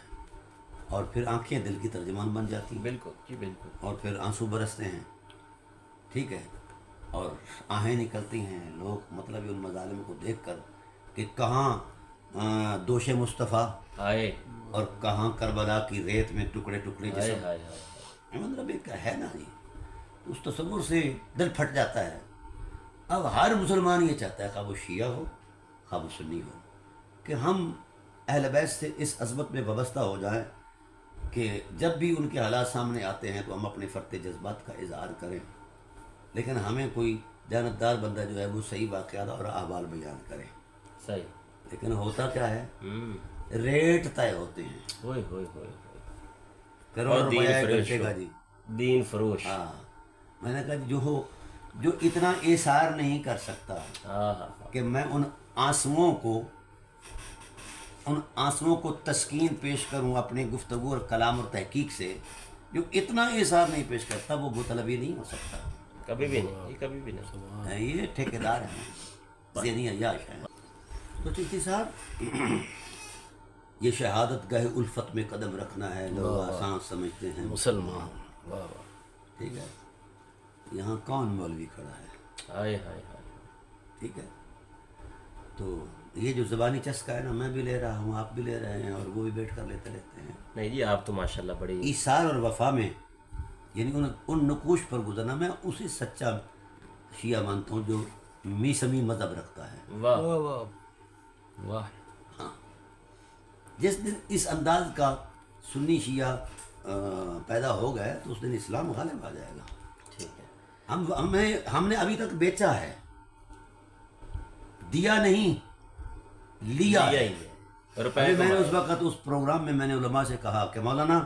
اور پھر آنکھیں دل کی ترجمان بن جاتی ہیں، بالکل جی بالکل، اور پھر آنسو برستے ہیں، ٹھیک ہے، اور آہیں نکلتی ہیں، لوگ مطلب ان مظالم کو دیکھ کر کہ کہاں دوش مصطفیٰ آئے اور کہاں کربلا کی ریت میں ٹکڑے ٹکڑے ہائے جسم، ہائے ہائے، مطلب ایک ہے نا جی، اس تصور سے دل پھٹ جاتا ہے۔ اب ہر مسلمان یہ چاہتا ہے، خواہ وہ شیعہ ہو خواہ وہ سنی ہو، کہ ہم اہل بیت سے اس عظمت میں وابستہ ہو جائیں کہ جب بھی ان کے حالات سامنے آتے ہیں تو ہم اپنے فرط جذبات کا اظہار کریں، لیکن ہمیں کوئی دیانتدار بندہ جو ہے وہ صحیح واقعات اور احوال بیان کرے۔ صحیح، لیکن ہوتا کیا ہے، ریٹ طے ہوتے ہیں، ہوئے ہوئے ہوئے، کروڑ اور دین روپیہ فروش گھنٹے کا ہو، جی۔ دین فروش، ہاں، میں نے کہا جو اتنا ایثار نہیں کر سکتا ہاں ہاں، کہ میں ان آنسوؤں کو تسکین پیش کروں اپنی گفتگو اور کلام اور تحقیق سے، جو اتنا ایثار نہیں پیش کرتا وہ بطلبی نہیں ہو سکتا، کبھی بھی نہیں، یہ کبھی بھی نہیں، یہ ٹھیکیدار ہیں، ذہنی عیاش ہیں۔ تو چشتی صاحب، یہ شہادت گاہ الفت میں قدم رکھنا ہے، لوگ آسان سمجھتے ہیں مسلمان، واہ واہ، ٹھیک ہے، یہاں کون مولوی کھڑا ہے، ہائے ہائے ہائے، ٹھیک ہے، تو یہ جو زبانی چسکا ہے نا، میں بھی لے رہا ہوں، آپ بھی لے رہے ہیں، اور وہ بھی بیٹھ کر لیتے رہتے ہیں۔ نہیں جی آپ تو ماشاءاللہ بڑی، ایثار اور وفا میں یعنی ان نقوش پر گزرنا، میں اسی سچا شیعہ مانتا ہوں جو میسمی مذہب رکھتا ہے۔ واہ، واہ واہ واہ، جس دن اس انداز کا سنی شیعہ پیدا ہو گئے تو اس دن اسلام غالب آ جائے گا۔ ٹھیک ہے، ہم نے ابھی تک بیچا ہے، دیا نہیں، لیا ہی ہے۔ ہے، روپے ابھی میں نے کمائے، اس وقت اس پروگرام میں نے علماء سے کہا کہ مولانا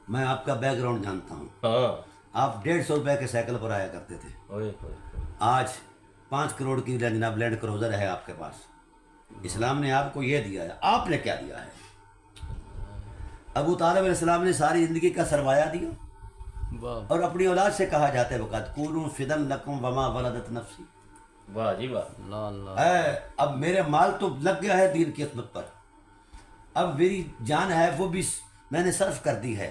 میں آپ کا بیک گراؤنڈ جانتا ہوں، ہاں، آپ 150 روپے کے سائیکل پر آیا کرتے تھے، ہوئے ہوئے ہوئے، آج 5 کروڑ کی جناب لینڈ کروزر ہے آپ کے پاس۔ اسلام نے آپ کو یہ دیا ہے، آپ نے کیا دیا ہے؟ ابو طالب علیہ السلام نے ساری زندگی کا سرمایہ دیا، واہ، اور اپنی اولاد سے کہا جاتے وقت کونوا فدن لکم وما ولدت نفسی، واہ جی واہ، اللہ اللہ، اب میرے مال تو لگ گیا ہے دین کی خدمت پر، اب میری جان ہے وہ بھی میں نے صرف کر دی ہے،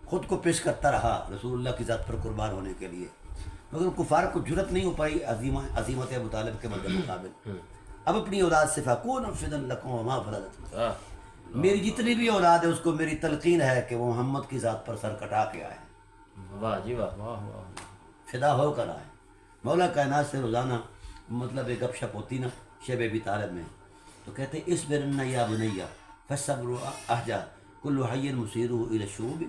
خود کو پیش کرتا رہا رسول اللہ کی ذات پر قربان ہونے کے لیے، مگر کفار کو جرت نہیں ہو پائی عظیمت ابو طالب کے مقابل۔ اب اپنی اولاد سے فکون فدن لکم وما ولدت نفسی، واہ، میری جتنی بھی اولاد ہے اس کو میری تلقین ہے کہ وہ محمد کی ذات پر سر کٹا کے آئے، واہ جی واہ، واہ واہ، فدا ہو کر آئے۔ مولا کائنات سے روزانہ مطلب ایک گپ شپ ہوتی نا شب ابی طالب میں، تو کہتے اصبرن یا بنیا فالصبر احجا کل حی مسیرہ الی الشعوب،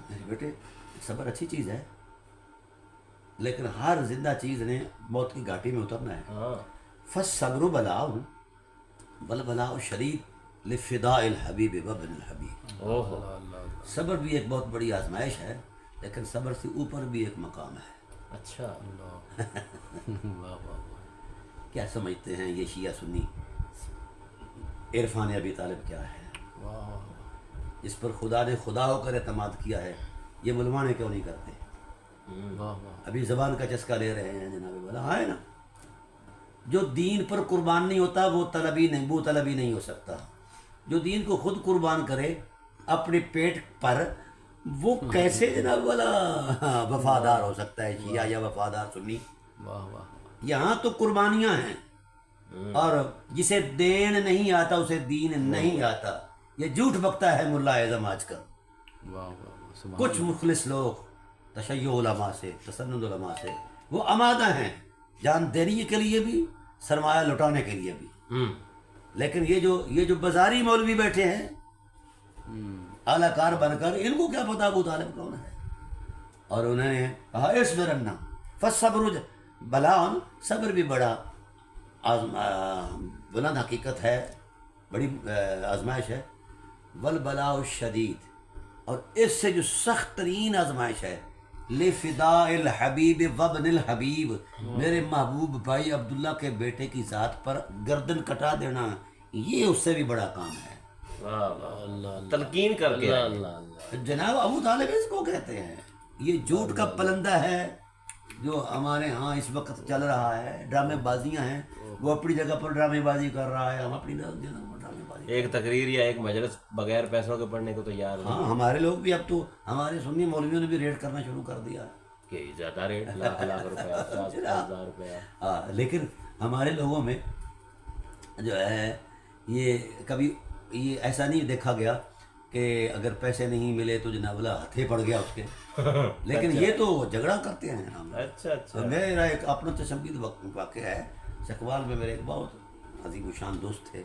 میرے بیٹے صبر اچھی چیز ہے، لیکن ہر زندہ چیز نے موت کی گھاٹی میں اترنا ہے۔ ہاں، فالصبر بلاء والبلاء شدید لفداء الحبیب وابن الحبیب، اوہ ہو، صبر بھی ایک بہت بڑی آزمائش ہے، لیکن صبر سے اوپر بھی ایک مقام ہے۔ اچھا، واہ واہ، کیا سمجھتے ہیں یہ شیعہ سنی عرفان ابی طالب کیا ہے؟ واہ اس پر خدا نے خدا ہو کر اعتماد کیا ہے، یہ ملوانے کیوں نہیں کرتے؟ واہ واہ، ابھی زبان کا چسکا لے رہے ہیں جناب والا، ہے نا، جو دین پر قربان نہیں ہوتا وہ طلبی نہیں ہو سکتا، جو دین کو خود قربان کرے اپنے پیٹ پر، وہ کیسے جناب والا وفادار ہو سکتا ہے شیعہ یا وفادار سنی؟ واہ واہ، یہاں تو قربانیاں ہیں، اور جسے دین نہیں آتا اسے دین نہیں آتا، یہ جھوٹ بکتا ہے ملا اعظم آج کل۔ واہ واہ، سبحان کچھ مخلص لوگ تشیع علماء سے، تسند علماء سے وہ آمادہ ہیں جان دینے کے لیے بھی، سرمایہ لٹانے کے لیے بھی، لیکن یہ جو بازاری مولوی بیٹھے ہیں اعلیٰ کار بن کر، ان کو کیا پتا ابو طالب کون ہے؟ اور انہوں نے کہا اصبرن فالصبر بلاء، صبر بھی بڑا بلند حقیقت ہے، بڑی آزمائش ہے، والبلاء الشدید، اور اس سے جو سخت ترین آزمائش ہے، لفداء الحبیب وابن الحبیب، میرے محبوب بھائی عبداللہ کے بیٹے کی ذات پر گردن کٹا دینا، یہ اس سے بھی بڑا کام ہے۔ واہ واہ، تلقین کر کے، اللہ اللہ، جناب ابو طالب اس کو کہتے ہیں، یہ جھوٹ کا پلندہ ہے جو ہمارے ہاں اس وقت چل رہا ہے. ڈرامے بازیاں ہیں, وہ اپنی جگہ پر ڈرامے بازی کر رہا ہے, ہم اپنی جگہ پر ڈرامے بازی. ایک تقریر یا ایک مجلس بغیر پیسوں کے پڑھنے کو تیار نہیں. ہاں ہمارے لوگ بھی, اب تو ہمارے سنی مولویوں نے بھی ریٹ کرنا شروع کر دیا ہے کہ زیادہ ریٹ, لاکھ لاکھ روپے, 50,000 روپیہ. ہاں. لیکن ہمارے لوگوں میں جو ہے یہ کبھی یہ ایسا نہیں دیکھا گیا کہ اگر پیسے نہیں ملے تو جناب اللہ ہتھے پڑ گیا اس کے. لیکن یہ تو جھگڑا کرتے ہیں ہم. اچھا اچھا. میرا ایک اپنا تشبیہ واقعہ ہے. چکوال میں میرے ایک بہت عظیم و شان دوست تھے,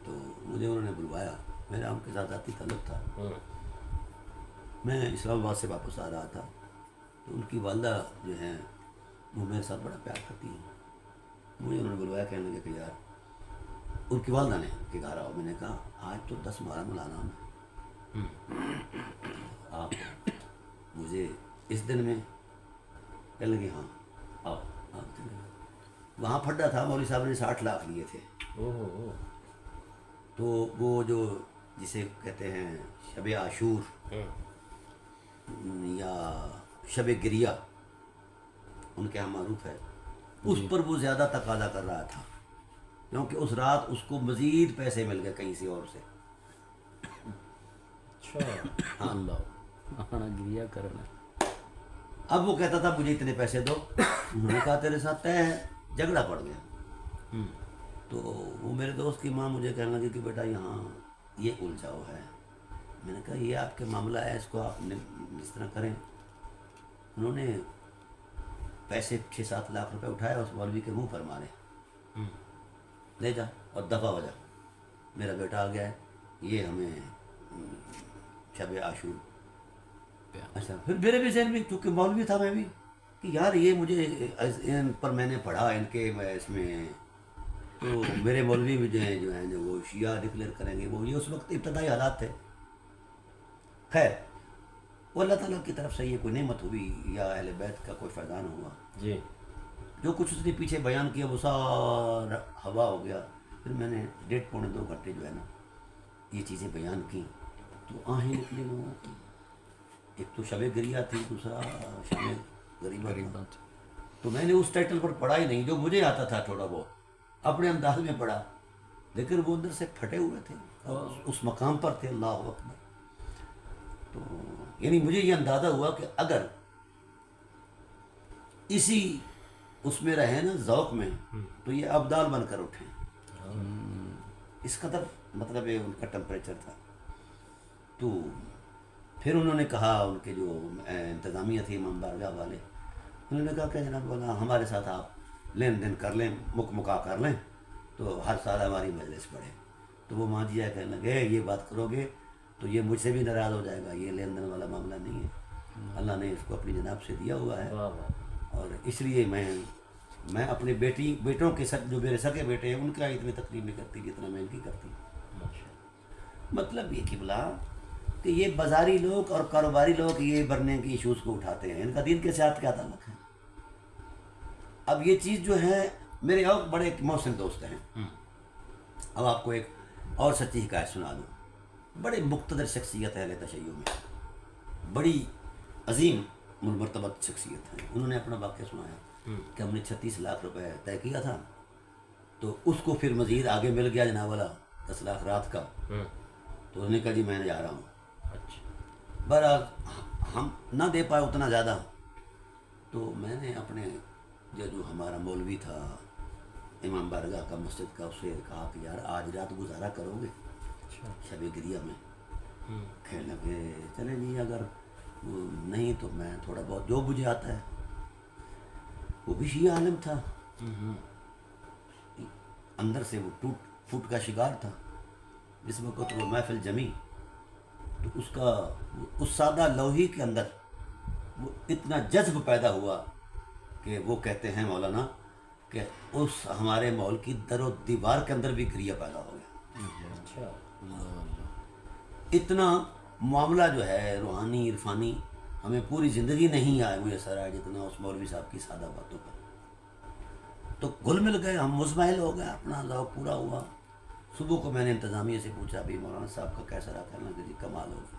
تو مجھے انہوں نے بلوایا, میرا ان کے ساتھ ذاتی تعلق تھا. میں اسلام آباد سے واپس آ رہا تھا, تو ان کی والدہ جو ہیں وہ میرے ساتھ بڑا پیار کرتی ہیں. مجھے انہوں نے بلوایا, کہنے لگے کہ یار, ان کی والدہ نے کہ گھر آؤ. میں نے کہا آج تو 10 مارا ملانا میں, آپ مجھے اس دن میں. کہنے لگے ہاں آؤ. آپ وہاں پھڈا تھا, مولوی صاحب نے 60 لاکھ لیے تھے. تو وہ جو جسے کہتے ہیں شب عاشور یا شب گریہ ان کے یہاں معروف ہے, اس پر وہ زیادہ تقاضا کر رہا تھا, کیونکہ اس رات اس کو مزید پیسے مل گئے کہیں سے اور سے. اچھا اللہ آنا گریا کرنا. اب وہ کہتا تھا مجھے اتنے پیسے دو. انہوں نے کہا تیرے ساتھ طے ہے. جھگڑا پڑ گیا. تو وہ میرے دوست کی ماں مجھے کہنے لگی کہ بیٹا یہاں یہ الجھاؤ ہے. میں نے کہا یہ آپ کے معاملہ ہے, اس کو آپ نے اس طرح کریں. انہوں نے پیسے 6-7 لاکھ روپے اٹھایا, اس مولوی کے منہ پر مارے, لے جا اور دفع ہو جا, میرا بیٹا آ گیا ہے, یہ ہمیں شب عاشور. اچھا پھر میرے بھی ذہن میں, چونکہ مولوی تھا میں بھی, کہ یار یہ مجھے ان پر میں نے پڑھا ان کے اس میں, تو میرے مولوی بھی جو ہیں وہ شیعہ ڈکلیئر کریں گے. وہ یہ اس وقت ابتدائی حالات تھے. خیر وہ اللہ تعالیٰ کی طرف سے یہ کوئی نعمت ہوئی یا اہل بیت کا کوئی فیضان ہوا. جی جو کچھ اس نے پیچھے بیان کیا وہ سارا ہوا ہو گیا. پھر میں نے 1.5-2 گھنٹے جو ہے نا یہ چیزیں بیان کی, تو آہیں نکلے لوگوں کی. ایک تو شب گریہ تھی, دوسرا شب غریبہ. تو میں نے اس ٹائٹل پر پڑھا ہی نہیں, جو مجھے آتا تھا تھوڑا بہت اپنے انداز میں پڑھا, لیکن وہ اندر سے پھٹے ہوئے تھے, اس مقام پر تھے. اللہ اکبر. تو یعنی مجھے یہ اندازہ ہوا کہ اگر اسی اس میں رہے نا ذوق میں, تو یہ ابدال بن کر اٹھیں. اس قدر مطلب ان کا ٹمپریچر تھا. تو پھر انہوں نے کہا, ان کے جو انتظامیہ تھی امام بارگاہ والے, انہوں نے کہا کہ جناب والا ہمارے ساتھ آپ لین دین کر لیں, مکا کر لیں, تو ہر سال ہماری مجلس پڑھے. تو وہ مان جیا کہنے لگے یہ بات کرو گے تو یہ مجھ سے بھی ناراض ہو جائے گا, یہ لین دین والا معاملہ نہیں ہے, اللہ نے اس کو اپنی جناب سے دیا ہوا ہے. اور اس لیے میں اپنے بیٹوں کے جو میرے سگے بیٹے ہیں ان کا اتنی تقریب نہیں کرتی جتنا میں ان کی کرتی. مطلب یہ کہ بلا کہ یہ بازاری لوگ اور کاروباری لوگ یہ برنے کی ایشوز کو اٹھاتے ہیں, ان کا دین کے ساتھ کیا تعلق ہے. اب یہ چیز جو ہے, میرے اور بڑے محسن دوست ہیں. اب آپ کو ایک اور سچی حکایت سنا دوں. بڑے مقتدر شخصیت ہے اہل تشیع میں, بڑی عظیم مرتبہ شخصیت ہے. انہوں نے اپنا واقعہ سنایا کہ ہم نے 36 لاکھ روپے طے کیا تھا, تو اس کو پھر مزید آگے مل گیا جناب والا 10 لاکھ رات کا. تو انہوں نے کہا جی میں جا رہا ہوں. بہرحال ہم نہ دے پائے اتنا زیادہ, تو میں نے اپنے جو ہمارا مولوی تھا امام بارگاہ کا مسجد کا, اس سے کہا کہ یار آج رات گزارا کرو گے شب گریہ میں. کہنے لگے چلیں جی, اگر نہیں تو میں تھوڑا بہت جو مجھے آتا ہے. وہ بھی شیعہ عالم تھا, اندر سے وہ ٹوٹ پھوٹ کا شکار تھا. جس وقت وہ محفل جمی تو اس کا اس سادہ لوہی کے اندر وہ اتنا جذب پیدا ہوا کہ وہ کہتے ہیں مولانا کہ اس ہمارے مول کی در و دیوار کے اندر بھی گریہ پیدا ہو گیا. اتنا معاملہ جو ہے روحانی عرفانی ہمیں پوری زندگی نہیں آئے میسر آئے جتنا اس مولوی صاحب کی سادہ باتوں پر. تو گل مل گئے, ہم مزمحل ہو گئے, اپنا ذوق پورا ہوا. صبح کو میں نے انتظامیہ سے پوچھا بھی مولانا صاحب کا کیسا رہا, کہنا کہ جی کمال ہو گیا.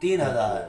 3,000,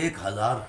1,000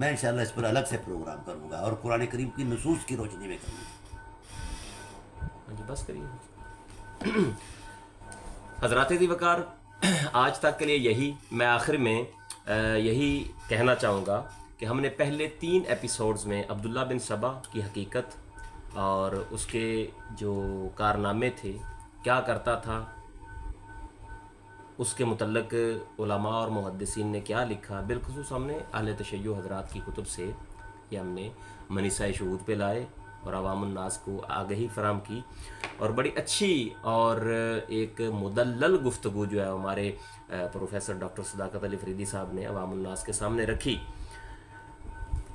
میں انشاءاللہ اس پر الگ سے پروگرام کروں گا اور قرآن کریم کی نصوص کی روشنی میں کروں گا. جی بس کریے. حضرات ذی وقار، آج تک کے لیے یہی. میں آخر میں یہی کہنا چاہوں گا کہ ہم نے پہلے 3 ایپیسوڈز میں عبداللہ بن سبا کی حقیقت اور اس کے جو کارنامے تھے، کیا کرتا تھا، اس کے متعلق علماء اور محدثین نے کیا لکھا، بالخصوص ہم نے اہل تشیع حضرات کی کتب سے یہ ہم نے منیسۂ شہود پہ لائے اور عوام الناس کو آگہی فراہم کی، اور بڑی اچھی اور ایک مدلل گفتگو جو ہے ہمارے پروفیسر ڈاکٹر صداقت علی فریدی صاحب نے عوام الناس کے سامنے رکھی.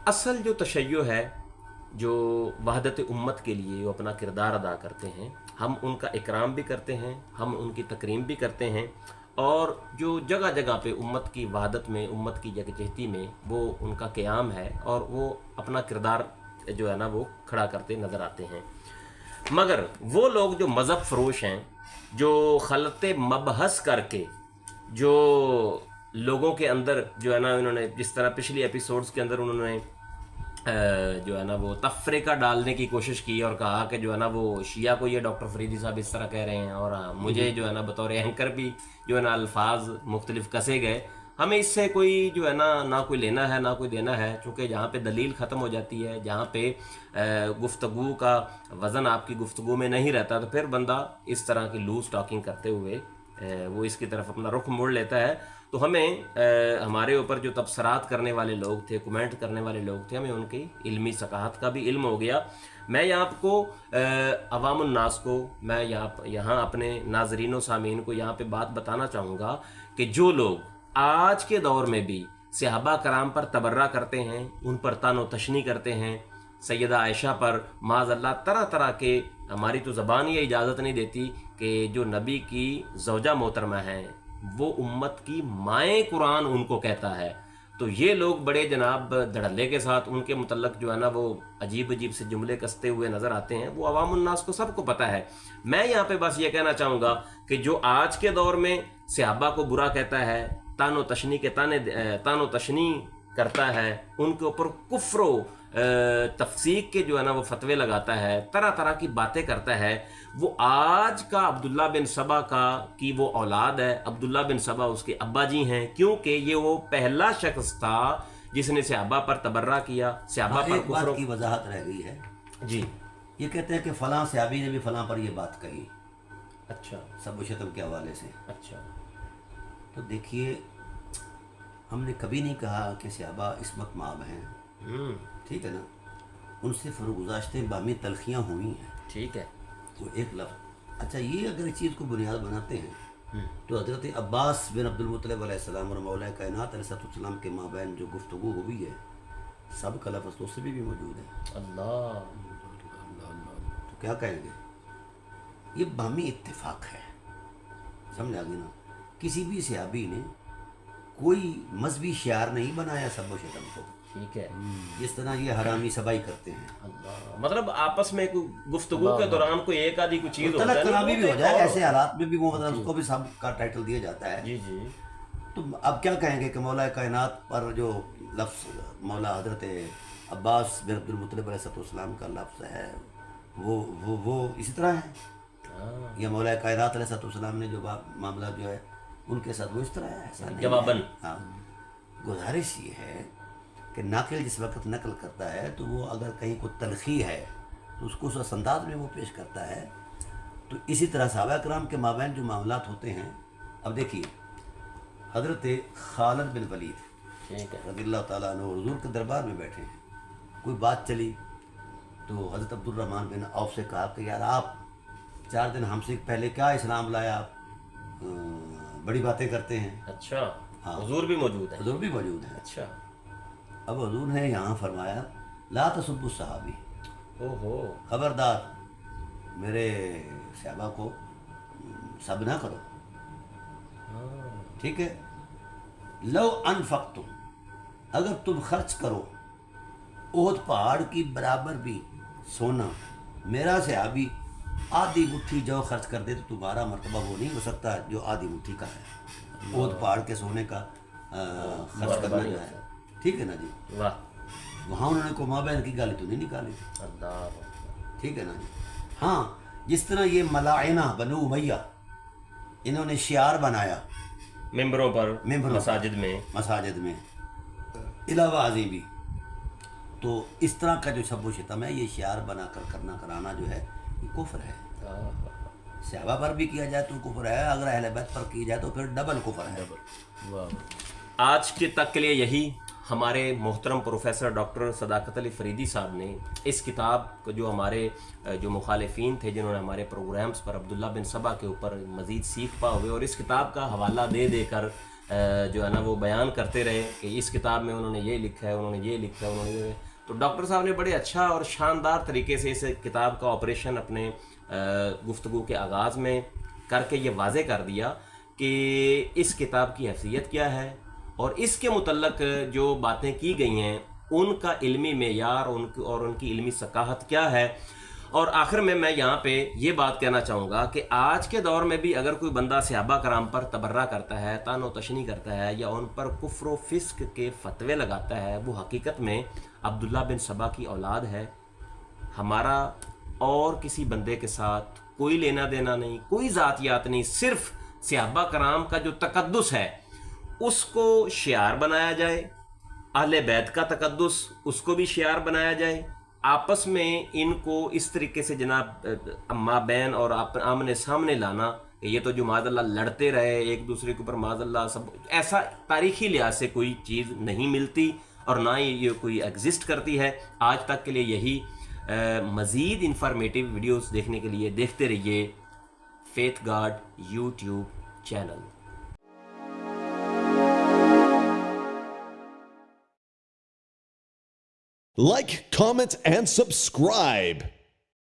اصل جو تشیع ہے، جو وحدت امت کے لیے وہ اپنا کردار ادا کرتے ہیں، ہم ان کا اکرام بھی کرتے ہیں، ہم ان کی تکریم بھی کرتے ہیں، اور جو جگہ جگہ پہ امت کی وحدت میں، امت کی یکجہتی میں وہ ان کا قیام ہے اور وہ اپنا کردار جو ہے نا وہ کھڑا کرتے نظر آتے ہیں. مگر وہ لوگ جو مذہب فروش ہیں، جو خلط مبحث کر کے جو لوگوں کے اندر جو ہے نا انہوں نے جس طرح پچھلی ایپیسوڈز کے اندر انہوں نے جو ہے نا وہ تفریقہ ڈالنے کی کوشش کی اور کہا کہ جو ہے نا وہ شیعہ کو یہ ڈاکٹر فریدی صاحب اس طرح کہہ رہے ہیں، اور مجھے جو ہے نا بطور اینکر بھی جو ہے نا الفاظ مختلف کسے گئے. ہمیں اس سے کوئی جو ہے نہ کوئی لینا ہے نہ کوئی دینا ہے، چونکہ جہاں پہ دلیل ختم ہو جاتی ہے، جہاں پہ گفتگو کا وزن آپ کی گفتگو میں نہیں رہتا، تو پھر بندہ اس طرح کی لوز ٹاکنگ کرتے ہوئے وہ اس کی طرف اپنا رخ موڑ لیتا ہے. تو ہمیں ہمارے اوپر جو تبصرات کرنے والے لوگ تھے، کمنٹ کرنے والے لوگ تھے، ہمیں ان کی علمی ثقافت کا بھی علم ہو گیا. میں یہاں کو عوام الناس کو، میں یہاں اپنے ناظرین و سامعین کو یہاں پہ بات بتانا چاہوں گا کہ جو لوگ آج کے دور میں بھی صحابہ کرام پر تبرہ کرتے ہیں، ان پر طعن و تشنیع کرتے ہیں، سیدہ عائشہ پر معاذ اللہ طرح طرح کے، ہماری تو زبان یہ اجازت نہیں دیتی کہ جو نبی کی زوجہ محترمہ ہیں وہ امت کی مائیں قرآن ان کو کہتا ہے، تو یہ لوگ بڑے جناب دھڑلے کے ساتھ ان کے متعلق جو ہے نا وہ عجیب عجیب سے جملے کستے ہوئے نظر آتے ہیں. وہ عوام الناس کو سب کو پتہ ہے. میں یہاں پہ بس یہ کہنا چاہوں گا کہ جو آج کے دور میں صحابہ کو برا کہتا ہے، طعن و تشنیع کرتا ہے، ان کے اوپر کفر و تفسیق کے جو ہے نا وہ فتوے لگاتا ہے، طرح طرح کی باتیں کرتا ہے، وہ آج کا عبداللہ بن سبا کی وہ اولاد ہے. عبداللہ بن سبا اس کے ابا جی ہیں، کیونکہ یہ وہ پہلا شخص تھا جس نے صحابہ پر تبرہ کیا، صحابہ پر ایک کفر. بات کی وضاحت رہ گئی ہے جی. یہ کہتے ہیں کہ فلاں صحابی نے بھی فلاں پر یہ بات کہی، اچھا سب و شتم کے حوالے سے. اچھا. تو دیکھیے، ہم نے کبھی نہیں کہا کہ صحابہ عصمت مآب ہیں، ٹھیک ہے نا، ان سے فروگزاشتیں بامی تلخیاں ہوئی ہیں، ٹھیک ہے. وہ ایک لفظ. اچھا، یہ اگر اس چیز کو بنیاد بناتے ہیں تو حضرت عباس بن عبد المطلب علیہ السلام اور مولا کائنات علیہ السلام کے مابین جو گفتگو ہوئی ہے، سب کا لفظ تو اس میں بھی موجود ہے. اللہ. تو کیا کہیں گے؟ یہ بامی اتفاق ہے، سمجھ آ گئی نا. کسی بھی صحابی نے کوئی مذہبی شعار نہیں بنایا سب و شتم کو، ٹھیک ہے. جس طرح یہ حرامی سبائی کرتے ہیں. اللہ. مطلب آپس میں گفتگو کے دوران کوئی ایک آدھی کوئی چیز ہوتا طلق ہے، کلامی بھی ہو جائے، ایسے حالات میں بھی وہ مطلب اس کو بھی سب کا ٹائٹل دیا جاتا ہے. جی جی. تو اب کیا کہیں گے کہ مولا کائنات پر جو لفظ مولا حضرت عباس بن عبد المطلب علیہ السلام کا لفظ ہے وہ اسی طرح ہے، یا مولا کائنات علیہ السلام نے جو معاملہ جو ہے ان کے ساتھ وہ اس طرح ہے، ایسا نہیں ہے. جواباً ہاں، گزارش یہ ہے کہ ناقل جس وقت نقل کرتا ہے تو وہ اگر کہیں کوئی تلخی ہے تو اس کو اس انداز میں وہ پیش کرتا ہے. تو اسی طرح صحابہ کرام کے مابین جو معاملات ہوتے ہیں، اب دیکھیے حضرت خالد بن ولید ٹھیک ہے. رضی اللہ تعالیٰ عنہ حضور کے دربار میں بیٹھے ہیں، کوئی بات چلی تو حضرت عبد الرحمن بن عوف سے کہا کہ یار آپ 4 دن ہم سے پہلے کیا اسلام لایا، آپ بڑی باتیں کرتے ہیں. اچھا. ہاں. حضور بھی موجود ہے. حضور بھی موجود ہیں. اچھا. اب حضور نے یہاں فرمایا لا تسبوا الصحابی، اوہو. خبردار میرے صحابہ کو سب نہ کرو، ٹھیک ہے. لو انفقتم، اگر تم خرچ کرو احد پہاڑ کی برابر بھی سونا، میرا صحابی آدھی مٹھی جو خرچ کر دے تو تمہارا مرتبہ وہ نہیں ہو سکتا جو آدھی مٹھی کا ہے. احد پہاڑ کے سونے کا خرچ کرنا جو ہے، ٹھیک ہے نا جی. واہ. وہاں انہوں نے کو مابین کی گالی تو نہیں نکالی تھی. اللہ ٹھیک ہے نا جی. ہاں جس طرح یہ ملاعنہ بنو امیہ انہوں نے شعار بنایا ممبروں پر ممبروں مساجد میں علاوہ ازیں بھی، تو اس طرح کا جو شب و شتم ہے یہ شعار بنا کر کرنا کرانا جو ہے یہ کفر ہے. صحابہ پر بھی کیا جائے تو کفر ہے، اگر اہل بیت پر کی جائے تو پھر ڈبل کفر ہے. آج کے تک کے لیے یہی. ہمارے محترم پروفیسر ڈاکٹر صداقت علی فریدی صاحب نے اس کتاب کو جو ہمارے جو مخالفین تھے جنہوں نے ہمارے پروگرامز پر عبداللہ بن سبا کے اوپر مزید سیکھ پا ہوئے اور اس کتاب کا حوالہ دے دے کر جو ہے نا وہ بیان کرتے رہے کہ اس کتاب میں انہوں نے یہ لکھا ہے، انہوں نے یہ لکھا ہے، انہوں نے یہ. تو ڈاکٹر صاحب نے بڑے اچھا اور شاندار طریقے سے اس کتاب کا آپریشن اپنے گفتگو کے آغاز میں کر کے یہ واضح کر دیا کہ اس کتاب کی حیثیت کیا ہے اور اس کے متعلق جو باتیں کی گئی ہیں ان کا علمی معیار اور ان کی علمی ثقافت کیا ہے. اور آخر میں یہاں پہ یہ بات کہنا چاہوں گا کہ آج کے دور میں بھی اگر کوئی بندہ صحابہ کرام پر تبرہ کرتا ہے، طعن و تشنیع کرتا ہے یا ان پر کفر و فسق کے فتوے لگاتا ہے، وہ حقیقت میں عبداللہ بن سبا کی اولاد ہے. ہمارا اور کسی بندے کے ساتھ کوئی لینا دینا نہیں، کوئی ذاتیات نہیں، صرف صحابہ کرام کا جو تقدس ہے اس کو شعار بنایا جائے، اہل بیت کا تقدس اس کو بھی شعار بنایا جائے، آپس میں ان کو اس طریقے سے جناب مابین اور آمنے سامنے لانا کہ یہ تو جو معاذ اللہ لڑتے رہے ایک دوسرے کے اوپر، معاذ اللہ سب ایسا تاریخی لحاظ سے کوئی چیز نہیں ملتی اور نہ ہی یہ کوئی ایگزسٹ کرتی ہے. آج تک کے لیے یہی. مزید انفارمیٹیو ویڈیوز دیکھنے کے لیے دیکھتے رہیے faith guard YouTube channel. Like, comment, and subscribe.